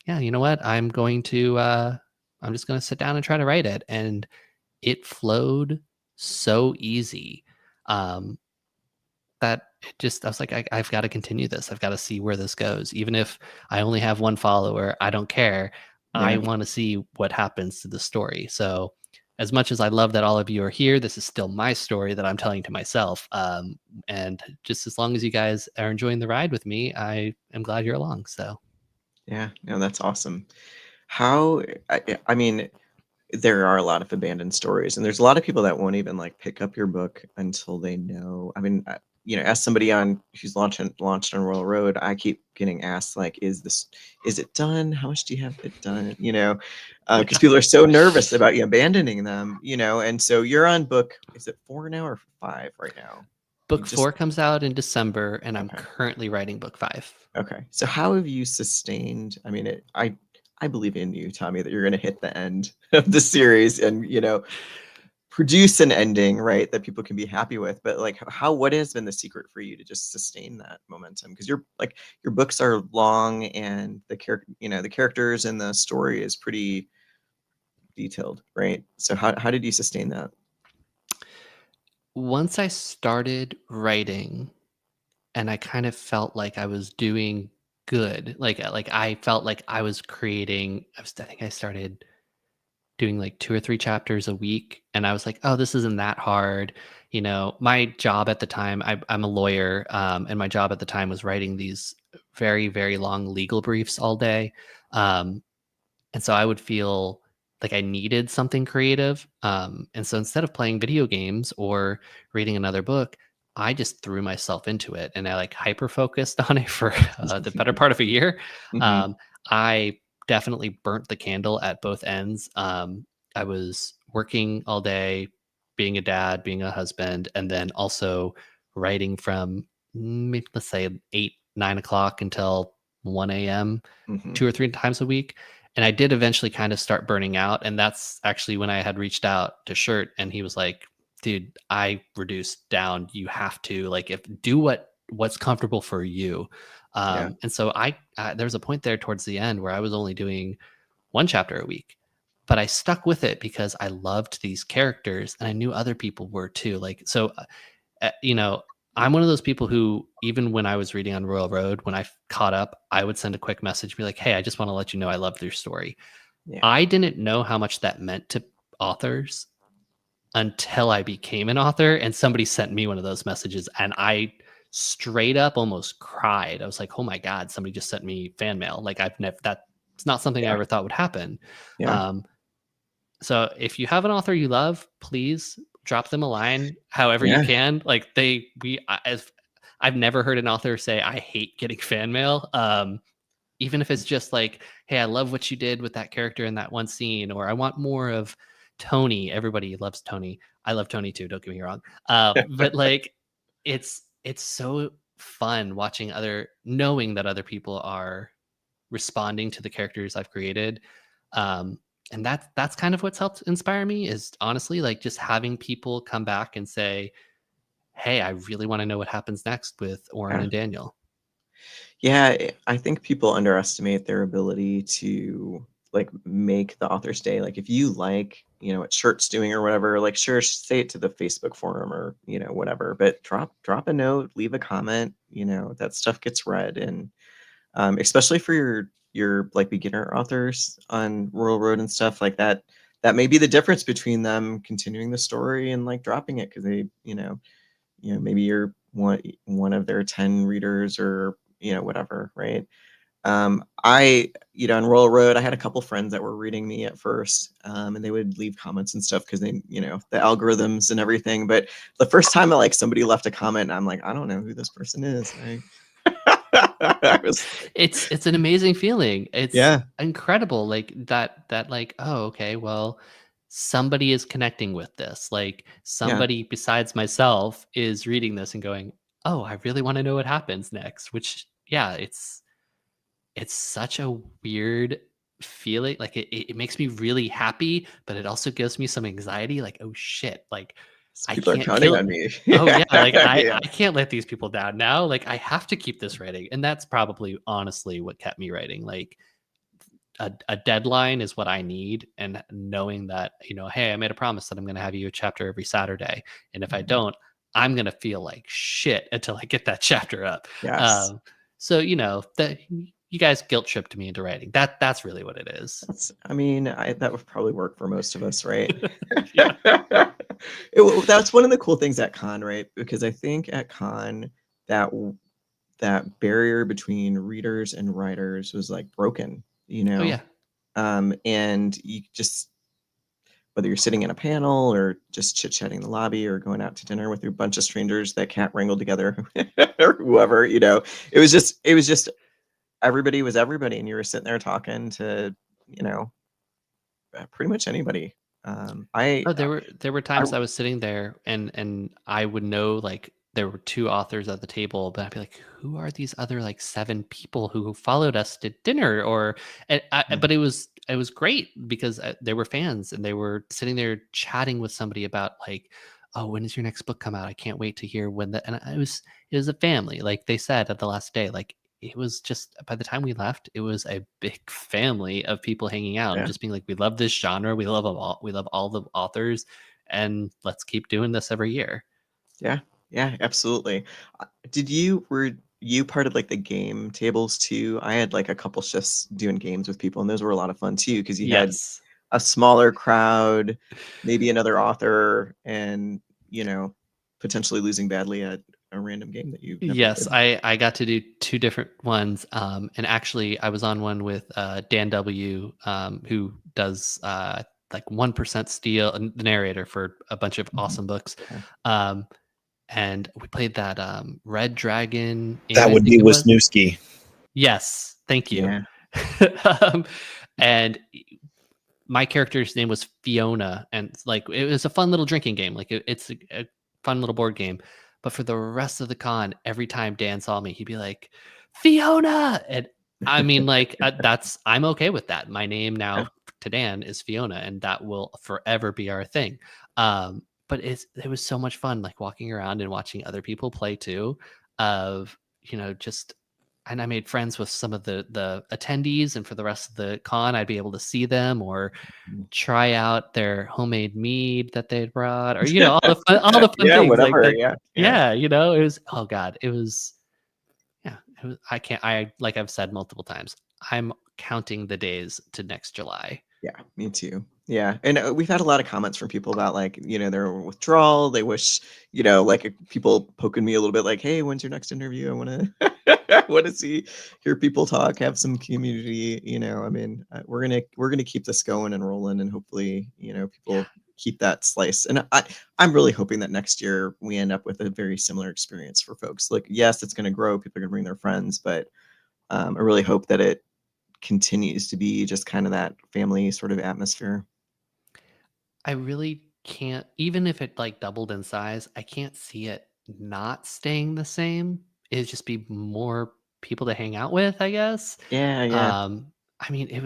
yeah, you know what? I'm just going to sit down and try to write it. And it flowed so easy. Um, that I was like, I've got to continue this. I've got to see where this goes. Even if I only have one follower, I don't care. I Yeah. want to see what happens to the story. So, as much as I love that all of you are here, this is still my story that I'm telling to myself. And just as long as you guys are enjoying the ride with me, I am glad you're along. So, Yeah. No, that's awesome. How I mean, there are a lot of abandoned stories, and there's a lot of people that won't even, like, pick up your book until they know. I mean, as somebody on who's launched on Royal Road, I keep getting asked, like, is it done? How much do you have it done?" Because yeah. people are so nervous about you abandoning them, and so you're on book is it 4 now or 5 right now? You Book just four comes out in December, and I'm okay. currently writing book five. Okay. So how have you sustained I mean, I believe in you, Tommy, that you're gonna hit the end of the series and, produce an ending, right, that people can be happy with. But, like, how what has been the secret for you to just sustain that momentum? Because your books are long and the characters and the story is pretty detailed, right? So how did you sustain that? Once I started writing, and I kind of felt like I was doing good. Like I felt like I was creating. I think I started doing like 2 or 3 chapters a week, and I was like, oh, this isn't that hard. My job at the time, I'm a lawyer, and my job at the time was writing these very, very long legal briefs all day. Um, and so I would feel like I needed something creative. And so instead of playing video games or reading another book, I just threw myself into it, and I like hyper focused on it for the better part of a year. Mhm, Um, I definitely burnt the candle at both ends. I was working all day, being a dad, being a husband, and then also writing from let's say 8, 9 o'clock until 1 a.m. mhm. 2 or 3 times a week. And I did eventually kind of start burning out. And that's actually when I had reached out to Shirt, and he was like, dude, I reduced down. You have to like, if do what's comfortable for you. Yeah, And so there was a point there towards the end where I was only doing one chapter a week, but I stuck with it because I loved these characters and I knew other people were too. Like, so uh, you know, I'm one of those people who, even when I was reading on Royal Road, when I caught up, I would send a quick message, be like, "Hey, I just want to let you know I loved your story." yeah. I didn't know how much that meant to authors until I became an author, and somebody sent me one of those messages, and I straight up almost cried. I was like, oh my God, somebody just sent me fan mail. Like I've never, that's not something I Yeah. ever thought would happen. Yeah. Um, so if you have an author you love, please drop them a line however you Yeah. can. Like as I've never heard an author say, I hate getting fan mail. Even if it's just like, hey, I love what you did with that character in that one scene, or I want more of Tony. Everybody loves Tony. I love Tony too, don't get me wrong. But like it's so fun watching knowing that other people are responding to the characters I've created. And that's kind of what's helped inspire me, is honestly like just having people come back and say, hey, I really want to know what happens next with Oren Yeah. and Daniel. Yeah, I think people underestimate their ability to like make the author's day. Like if you like, what Shirt's doing or whatever, like sure, say it to the Facebook forum or, whatever, but drop a note, leave a comment, that stuff gets read. And especially for your like beginner authors on Rural Road and stuff like that, that may be the difference between them continuing the story and like dropping it because they, maybe you're one of their 10 readers or whatever, right? On Roll Road, I had a couple friends that were reading me at first, and they would leave comments and stuff because they, the algorithms and everything. But the first time like somebody left a comment, I'm like, I don't know who this person is. I was, It's an amazing feeling. It's yeah, incredible. Like that like, oh, okay, well, somebody is connecting with this. Like yeah, somebody besides myself is reading this and going, oh, I really want to know what happens next. Which, yeah, it's such a weird feeling. Like it makes me really happy, but it also gives me some anxiety. Like, oh shit, like I people are can't counting kill. on me. Oh yeah, like Yeah, I can't let these people down now. Like I have to keep this writing, and that's probably honestly what kept me writing. Like a deadline is what I need, and knowing that, hey, I made a promise that I'm going to have you a chapter every Saturday, and if I mhm. don't, I'm going to feel like shit until I get that chapter up. Yes. So that you guys guilt tripped me into writing. That's really what it is. I mean, that would probably work for most of us, right? Yeah. That's one of the cool things at con, right? Because I think at con that that barrier between readers and writers was like broken, Oh yeah. and you just whether you're sitting in a panel or just chit chatting in the lobby or going out to dinner with a bunch of strangers that can't wrangle together or whoever, it was just everybody was everybody, and you were sitting there talking to you know pretty much anybody. Oh, there were I times I was sitting there and I would know like there were two authors at the table, but I'd be like, who are these other like seven people who followed us to dinner? But it was great because they were fans and they were sitting there chatting with somebody about like, oh, when does your next book come out? I can't wait to hear when the and it was a family. Like they said at the last day, like it was just by the time we left, it was a big family of people hanging out and yeah, just being like, we love this genre, we love them all, we love all the authors, and let's keep doing this every year. yeah, yeah, absolutely. Were you part of like the game tables too? I had like a couple shifts doing games with people, and those were a lot of fun too because you had Yes. a smaller crowd, maybe another author, and potentially losing badly at a random game that you've never Yes, played. I got to do two different ones, and actually I was on one with Dan W, who does like 1% Steel, the narrator for a bunch of Mhm. awesome books, Yeah, um, and we played that Red Dragon Inn, That I would think be it was. Wisniewski. Yes, thank you. yeah, um, and my character's name was Fiona, and like it was a fun little drinking game. Like it's a fun little board game. But for the rest of the con, every time Dan saw me, he'd be like, "Fiona," and I mean, like I'm okay with that. My name yeah, now to Dan is Fiona, and that will forever be our thing. But it was so much fun, like walking around and watching other people play too. Of just and I made friends with some of the attendees, and for the rest of the con, I'd be able to see them or mm. try out their homemade mead that they'd brought, or all the fun Yeah, things like whatever. that. Yeah, yeah, Yeah, it was, oh god, it was, yeah, I can't, like I've said multiple times, I'm counting the days to next July. yeah. Me too. Yeah, and, we've had a lot of comments from people about, like, their withdrawal. They wish, like, people poking me a little bit like, "Hey, when's your next interview? I wanna I wanna hear people talk, have some community," I mean, we're gonna keep this going and rolling, and hopefully, Yeah. people keep that slice, and I'm really hoping that next year we end up with a very similar experience for folks. Like, yes, it's gonna grow, people are gonna bring their friends, but, I really hope that it continues to be just kinda that family sort of atmosphere. I really can't, even if it like doubled in size, I can't see it not staying the same. It'd just be more people to hang out with, I guess. Yeah, yeah. I mean, it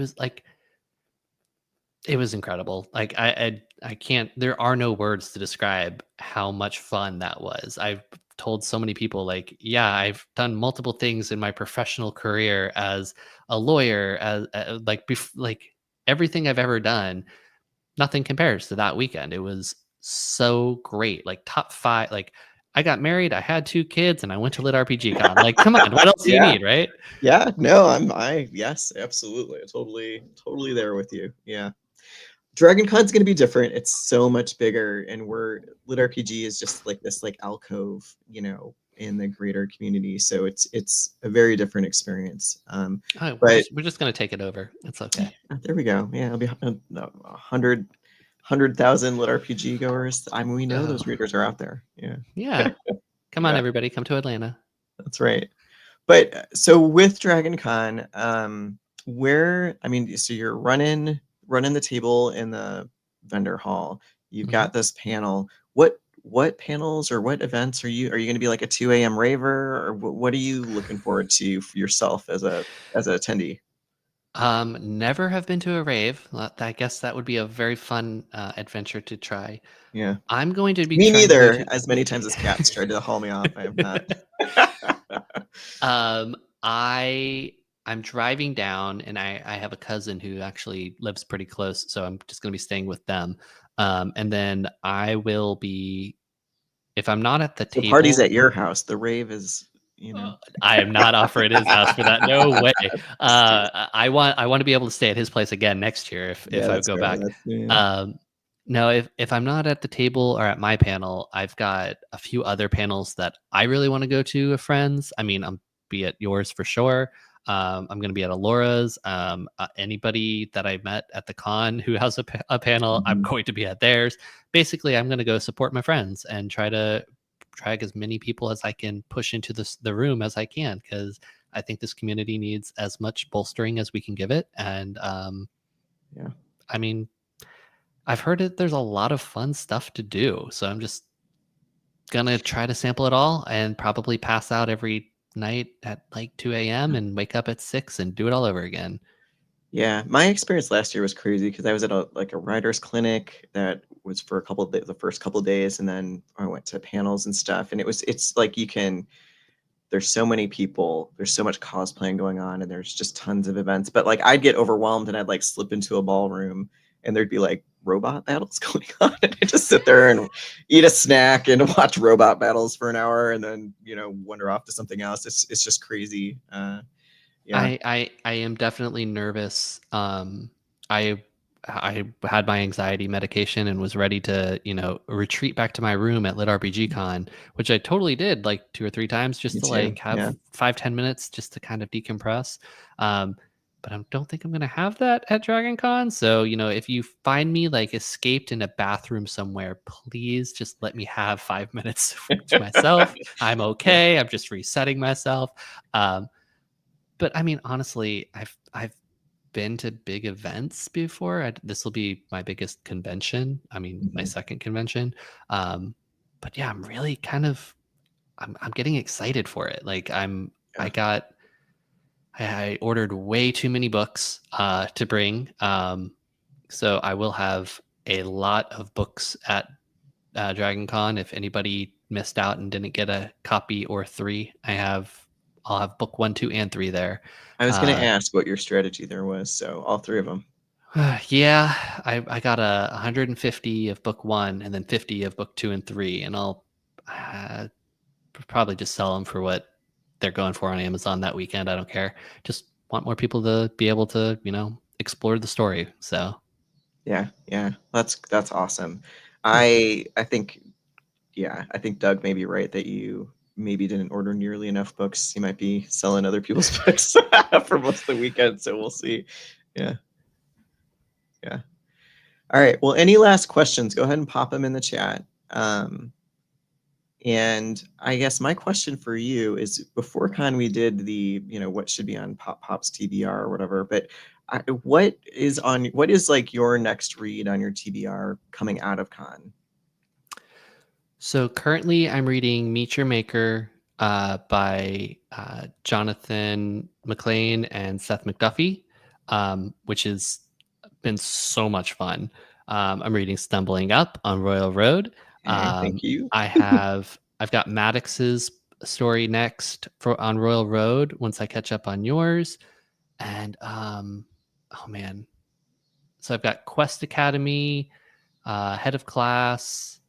was incredible. Like I can't. There are no words to describe how much fun that was. I've told so many people, like, yeah, I've done multiple things in my professional career as a lawyer, as like everything I've ever done. Nothing compares to that weekend. It was so great. Like top five. Like I got married. I had 2 kids, and I went to Lit RPG Con. Like, come on, what else do you Yeah. need, right? Yeah, no, yes, absolutely. Totally there with you. Yeah. Dragon Con's gonna be different. It's so much bigger, and Lit RPG is just like this like alcove, in the greater community. So it's a very different experience. Oh, But we're just gonna take it over. It's okay. there we go. Yeah, it'll be no, 100,000 Lit RPG goers. I mean, we know those Oh, readers are out there. Yeah. yeah. Come on, Yeah, everybody, come to Atlanta. that's right. But so with Dragon Con, I mean, so you're running the table in the vendor hall. You've Mhm. got this panel. What panels or what events are you going to be like a 2 a.m. raver, or what are you looking forward to for yourself as an attendee? Never have been to a rave. I guess that would be a very fun adventure to try. Yeah. I'm going to be Me trying to go neither. to. As many times as cats tried to haul me off, I have not. um, I I'm driving down, and I have a cousin who actually lives pretty close, so I'm just going to be staying with them. And then I will be, if I'm not at the The party's table. at your house. The rave is, I am not offering his house for that. No way. Just teasing. I want to be able to stay at his place again next year Yeah, if I that's go fair. back. Yeah. Um, no, if I'm not at the table or at my panel, I've got a few other panels that I really want to go to of friends. I mean, I'm be at yours for sure. I'm going to be at Alora's. Anybody that I met at the con who has a panel, I'm Mhm. going to be at theirs. Basically, I'm going to go support my friends and try to drag as many people as I can push into the room as I can, because I think this community needs as much bolstering as we can give it. And Yeah. I mean, I've heard that there's a lot of fun stuff to do, so I'm just gonna try to sample it all and probably pass out every night at like 2 a.m. and wake up at 6 and do it all over again. Yeah, my experience last year was crazy because I was at a writer's clinic that was for the first couple of days, and then I went to panels and stuff, and it's like there's so many people, there's so much cosplaying going on, and there's just tons of events. But like I'd get overwhelmed and I'd like slip into a ballroom and there'd be like robot battles going on. And I just sit there and eat a snack and watch robot battles for an hour and then, wander off to something else. It's just crazy. Yeah. I am definitely nervous. I I had my anxiety medication and was ready to, retreat back to my room at Lit RPG Con, which I totally did like 2 or 3 times just Me to too. like have Yeah. 5-10 minutes just to kind of decompress. Um, but I don't think I'm gonna have that at Dragon Con. So, if you find me like escaped in a bathroom somewhere, please just let me have 5 minutes to myself. I'm Yeah. okay. I'm just resetting myself. Um, but I mean, honestly, I've been to big events before. This will be my biggest convention. I mean, my Mhm. second convention. Um, but yeah, I'm really I'm getting excited for it. Like Yeah. I ordered way too many books to bring. So I will have a lot of books at Dragon Con. If anybody missed out and didn't get a copy or three, I'll have book 1, 2, and 3 there. I was gonna Uh, ask what your strategy there was. So all three of them. yeah, I got a 150 of book 1 and then 50 of book 2 and 3, and I'll uh, probably just sell them for what they're going for on Amazon that weekend. I don't care. Just want more people to be able to, explore the story. So Yeah, that's awesome. Hmm. I think, yeah, I think Doug may be right that you maybe didn't order nearly enough books. You might be selling other people's books for most of the weekend, so we'll see. Yeah, yeah. All right. Well, any last questions? Go ahead and pop them in the chat. And I guess my question for you is, before Con we did the, what should be on Pop's TBR or whatever, but what is like your next read on your TBR coming out of Con? So currently, I'm reading Meet Your Maker by Jonathan McLean and Seth McDuffie, which has been so much fun. I'm reading Stumbling Up on Royal Road. Okay, thank you. I've got Maddox's story next for on Royal Road once I catch up on yours, and oh man, so I've got Quest Academy, Head of Class.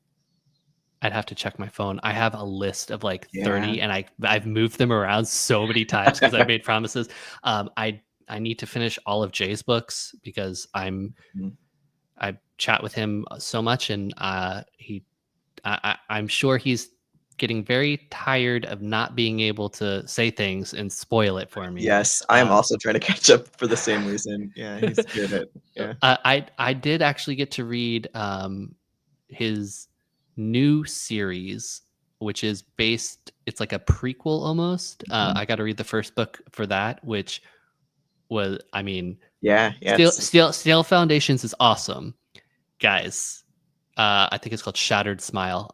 I'd have to check my phone. I have a list of like Yeah. 30 and I've moved them around so many times because I've made promises. I need to finish all of Jay's books because Mhm. I chat with him so much and I'm sure he's getting very tired of not being able to say things and spoil it for me. Yes, I am Um, also trying to catch up for the same reason. Yeah, he's good at, yeah. I did actually get to read his new series, which is based. It's like a prequel almost. Mhm. I got to read the first book for that, which was, I mean, Yeah, Steel Foundations is awesome, guys. I think it's called Shattered Smile.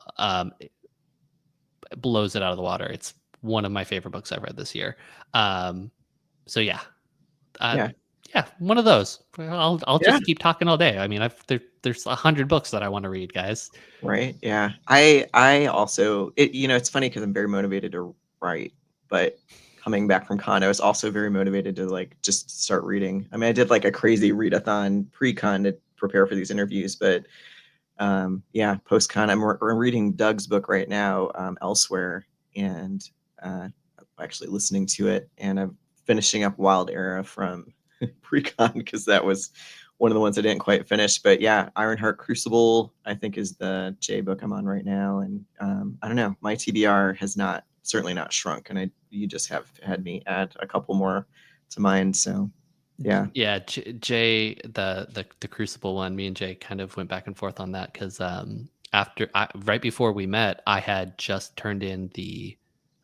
It blows it out of the water. It's one of my favorite books I've read this year. Um, so yeah, uh, yeah, yeah, one of those. I'll yeah. just keep talking all day. I mean, there's 100 books that I want to read, guys. Right. Yeah. I also, it's funny because I'm very motivated to write, but coming back from con, I was also very motivated to like just start reading. I mean, I did like a crazy readathon pre-con to prepare for these interviews, but yeah, post-con, I'm reading Doug's book right now, Elsewhere, and actually listening to it, and I'm finishing up Wild Era from pre-con because that was one of the ones I didn't quite finish. But yeah, Ironheart Crucible, I think, is the J book I'm on right now, and I don't know, my TBR has certainly not shrunk, and you just have had me add a couple more to mine, so yeah. Yeah, Jay, the Crucible one, me and Jay kind of went back and forth on that because right before we met, I had just turned in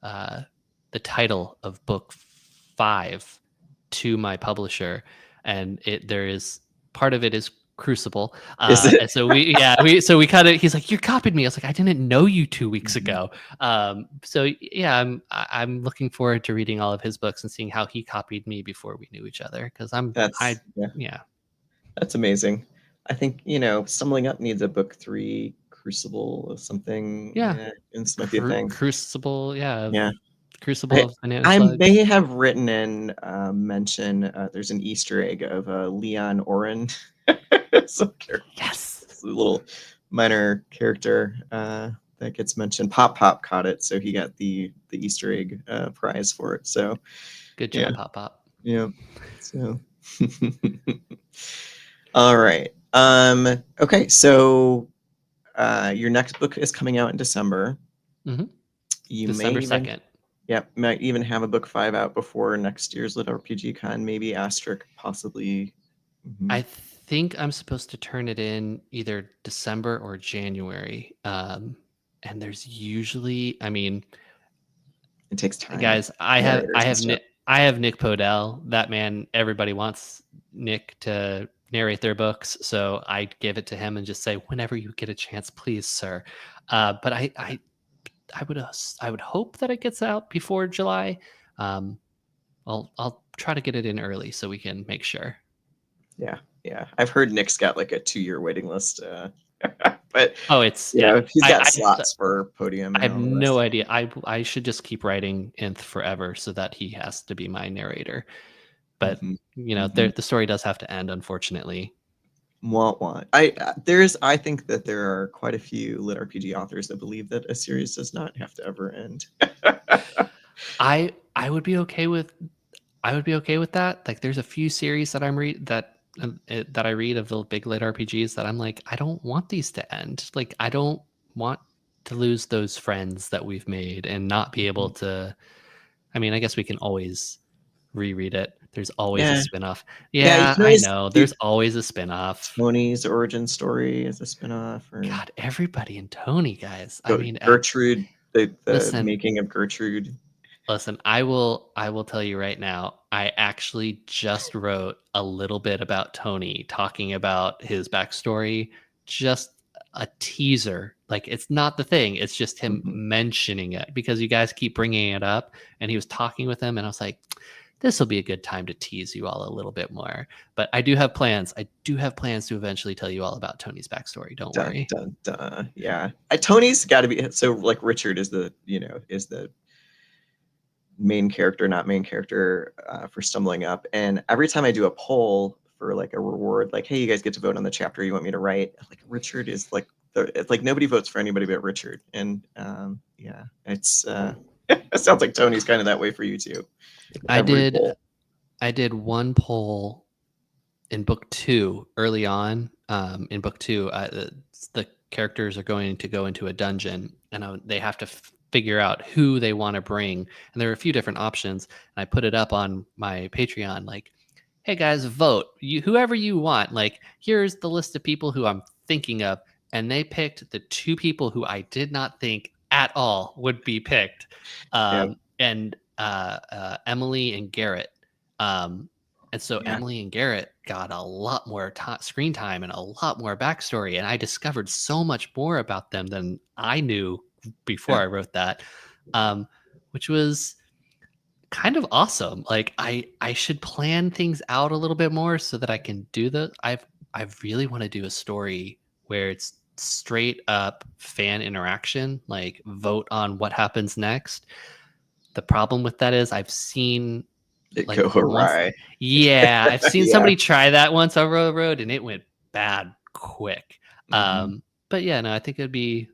uh, the title of book 5 to my publisher, and there is part of it is Crucible, Is it? and so we kind of, he's like, you copied me. I was like, I didn't know you 2 weeks Mhm. ago. So yeah, I'm looking forward to reading all of his books and seeing how he copied me before we knew each other. Because That's yeah. yeah, That's amazing. I think, Stumbling Up needs a book 3 Crucible or something. yeah, Yeah, this might be a thing. Crucible, yeah, Yeah. Crucible I of Banana I Slugs. may have written in mention there's an Easter egg of Leon Oren. Some character, Yes, it's a little minor character that gets mentioned. Pop caught it, so he got the Easter egg prize for it. So good yeah, job, Pop Pop. yeah. So all right. Okay, so your next book is coming out in December. Hmm. You may December even, 2nd. yep, might even have a book 5 out before next year's Lit RPG Con, maybe asterisk, possibly. I Mhm. think I'm supposed to turn it in either December or January. And there's usually, I mean, It takes time with guys, narrators and stuff. I have Nick Podell. That man, everybody wants Nick to narrate their books, so I give it to him and just say, whenever you get a chance, please, sir. But I would hope that it gets out before July. Um, I'll try to get it in early so we can make sure. Yeah, yeah. I've heard Nick's got like a 2-year waiting list, but Oh, it's yeah. he's got slots for podium I and have all the rest no of idea. I should just keep writing Nth forever so that he has to be my narrator. it. But Hmm. Hmm. the story does have to end, unfortunately. Want. I think that there are quite a few lit RPG authors that believe that a series does not have to ever end. I would be okay with that. Like, there's a few series that I'm read that that I read of the big lit RPGs that I'm like, I don't want these to end. Like, I don't want to lose those friends that we've made and not be able Mhm. to. I mean, I guess we can always reread it. There's always a Yeah. spinoff. Yeah, you Yeah, can I always know. do There's always a spinoff. Tony's origin story as a spinoff, or God, everybody in Tony, guys. I mean, Gertrude, the listen, making of Gertrude. listen, I will tell you right now, I actually just wrote a little bit about Tony, talking about his backstory, just a teaser. Like, it's not the thing, it's just him Mhm. mentioning it because you guys keep bringing it up, and he was talking with him, and I was like, this will be a good time to tease you all a little bit more. But I do have plans. I do have plans to eventually tell you all about Tony's backstory. Don't Dun, worry. dun, dun. Yeah. Tony's got to be so, like, Richard is the main character, not main character, for stumbling up. And every time I do a poll for like a reward, like, hey, you guys get to vote on the chapter you want me to write, like Richard is like it's like nobody votes for anybody but Richard. And yeah, it's it sounds like Tony's kind of that way for you too. I Every did poll. I did one poll in book 2 early on. In book 2, the characters are going to go into a dungeon, and they have to figure out who they want to bring. And there are a few different options. And I put it up on my Patreon, like, hey guys, vote whoever you want. Like, here's the list of people who I'm thinking of. And they picked the 2 people who I did not think at all would be picked. Yeah, And Emily and Garrett. And so yeah, Emily and Garrett got a lot more screen time and a lot more backstory. And I discovered so much more about them than I knew before yeah, I wrote that, which was kind of awesome. Like, I should plan things out a little bit more so that I can do the. I really want to do a story where it's straight up fan interaction, like vote on what happens next. The problem with that is I've seen, it like, go once, awry. yeah, I've seen Yeah. somebody try that once over the road and it went bad quick. Hmm. But yeah, no, I think it'd be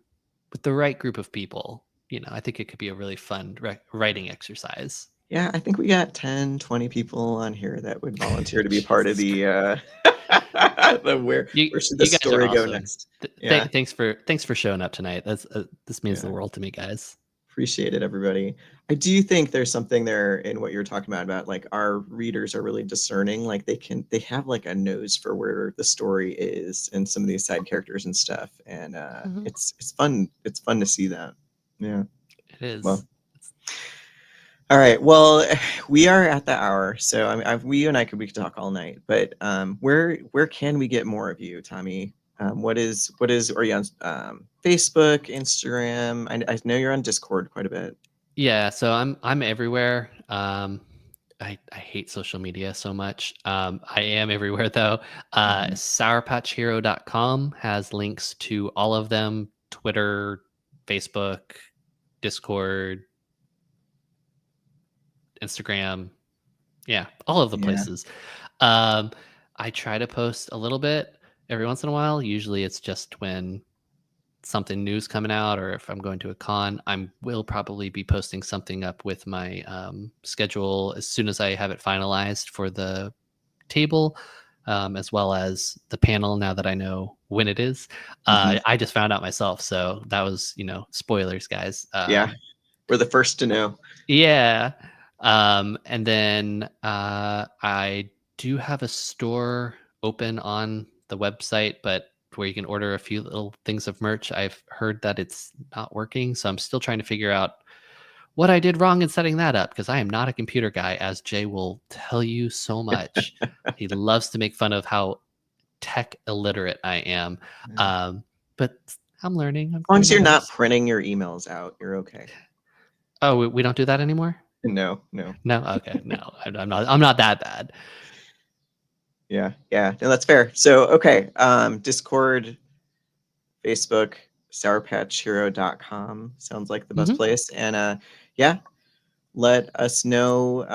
with the right group of people. I think it could be a really fun writing exercise. Yeah, I think we got 10, 20 people on here that would volunteer to be part of Jesus the Christ. the You where should you this guys are story go awesome. next? Yeah, Thanks for showing up tonight. This means the yeah. world to me, guys. Appreciate it, everybody. I do think there's something there in what you're talking about like our readers are really discerning. Like they have like a nose for where the story is and some of these side characters and stuff. And Mhm. it's fun. It's fun to see that. Yeah. It is. Well, all right. Well, we are at the hour, so I mean, we could talk all night. But where can we get more of you, Tommy? What is are you on Facebook, Instagram? I know you're on Discord quite a bit. Yeah, so I'm everywhere. I hate social media so much. I am everywhere though. Mhm. SourPatchHero.com has links to all of them: Twitter, Facebook, Discord, Instagram. Yeah, all of the Yeah. places. Um, I try to post a little bit every once in a while. Usually it's just when something new's coming out, or if I'm going to a con. I will probably be posting something up with my schedule as soon as I have it finalized for the table, as well as the panel, now that I know when it is. Mhm. I just found out myself, so that was, spoilers, guys. Yeah. We're the first to know. Yeah. And then I do have a store open on the website, but where you can order a few little things of merch. I've heard that it's not working, so I'm still trying to figure out what I did wrong in setting that up, because I am not a computer guy, as Jay will tell you so much. He loves to make fun of how tech illiterate I am. Yeah. But I'm learning. I'm As long doing as my you're not best. printing your emails out, you're okay. Oh, we don't do that anymore? No, no. No? Okay. No, I'm not that bad. Yeah, yeah. No, that's fair. So, okay. Discord, Facebook, sourpatchhero.com sounds like the best Hmm. place. And yeah, let us know.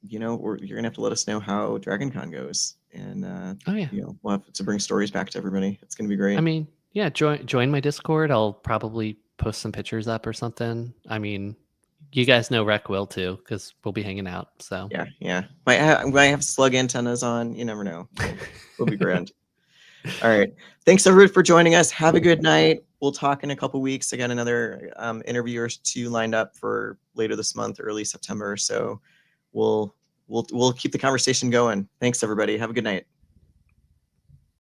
You're gonna have to let us know how DragonCon goes, and Oh yeah. we'll have to bring stories back to everybody. It's gonna be I great. mean, yeah, join my Discord. I'll probably post some pictures up or something. I mean, You guys know Reck will too, because we'll be hanging out. So Yeah. Might have slug antennas on. You never know. We'll be grand. All right. Thanks everyone for joining us. Have a good night. We'll talk in a couple weeks. I got another interview or two lined up for later this month, early September. So we'll keep the conversation going. Thanks everybody. Have a good night.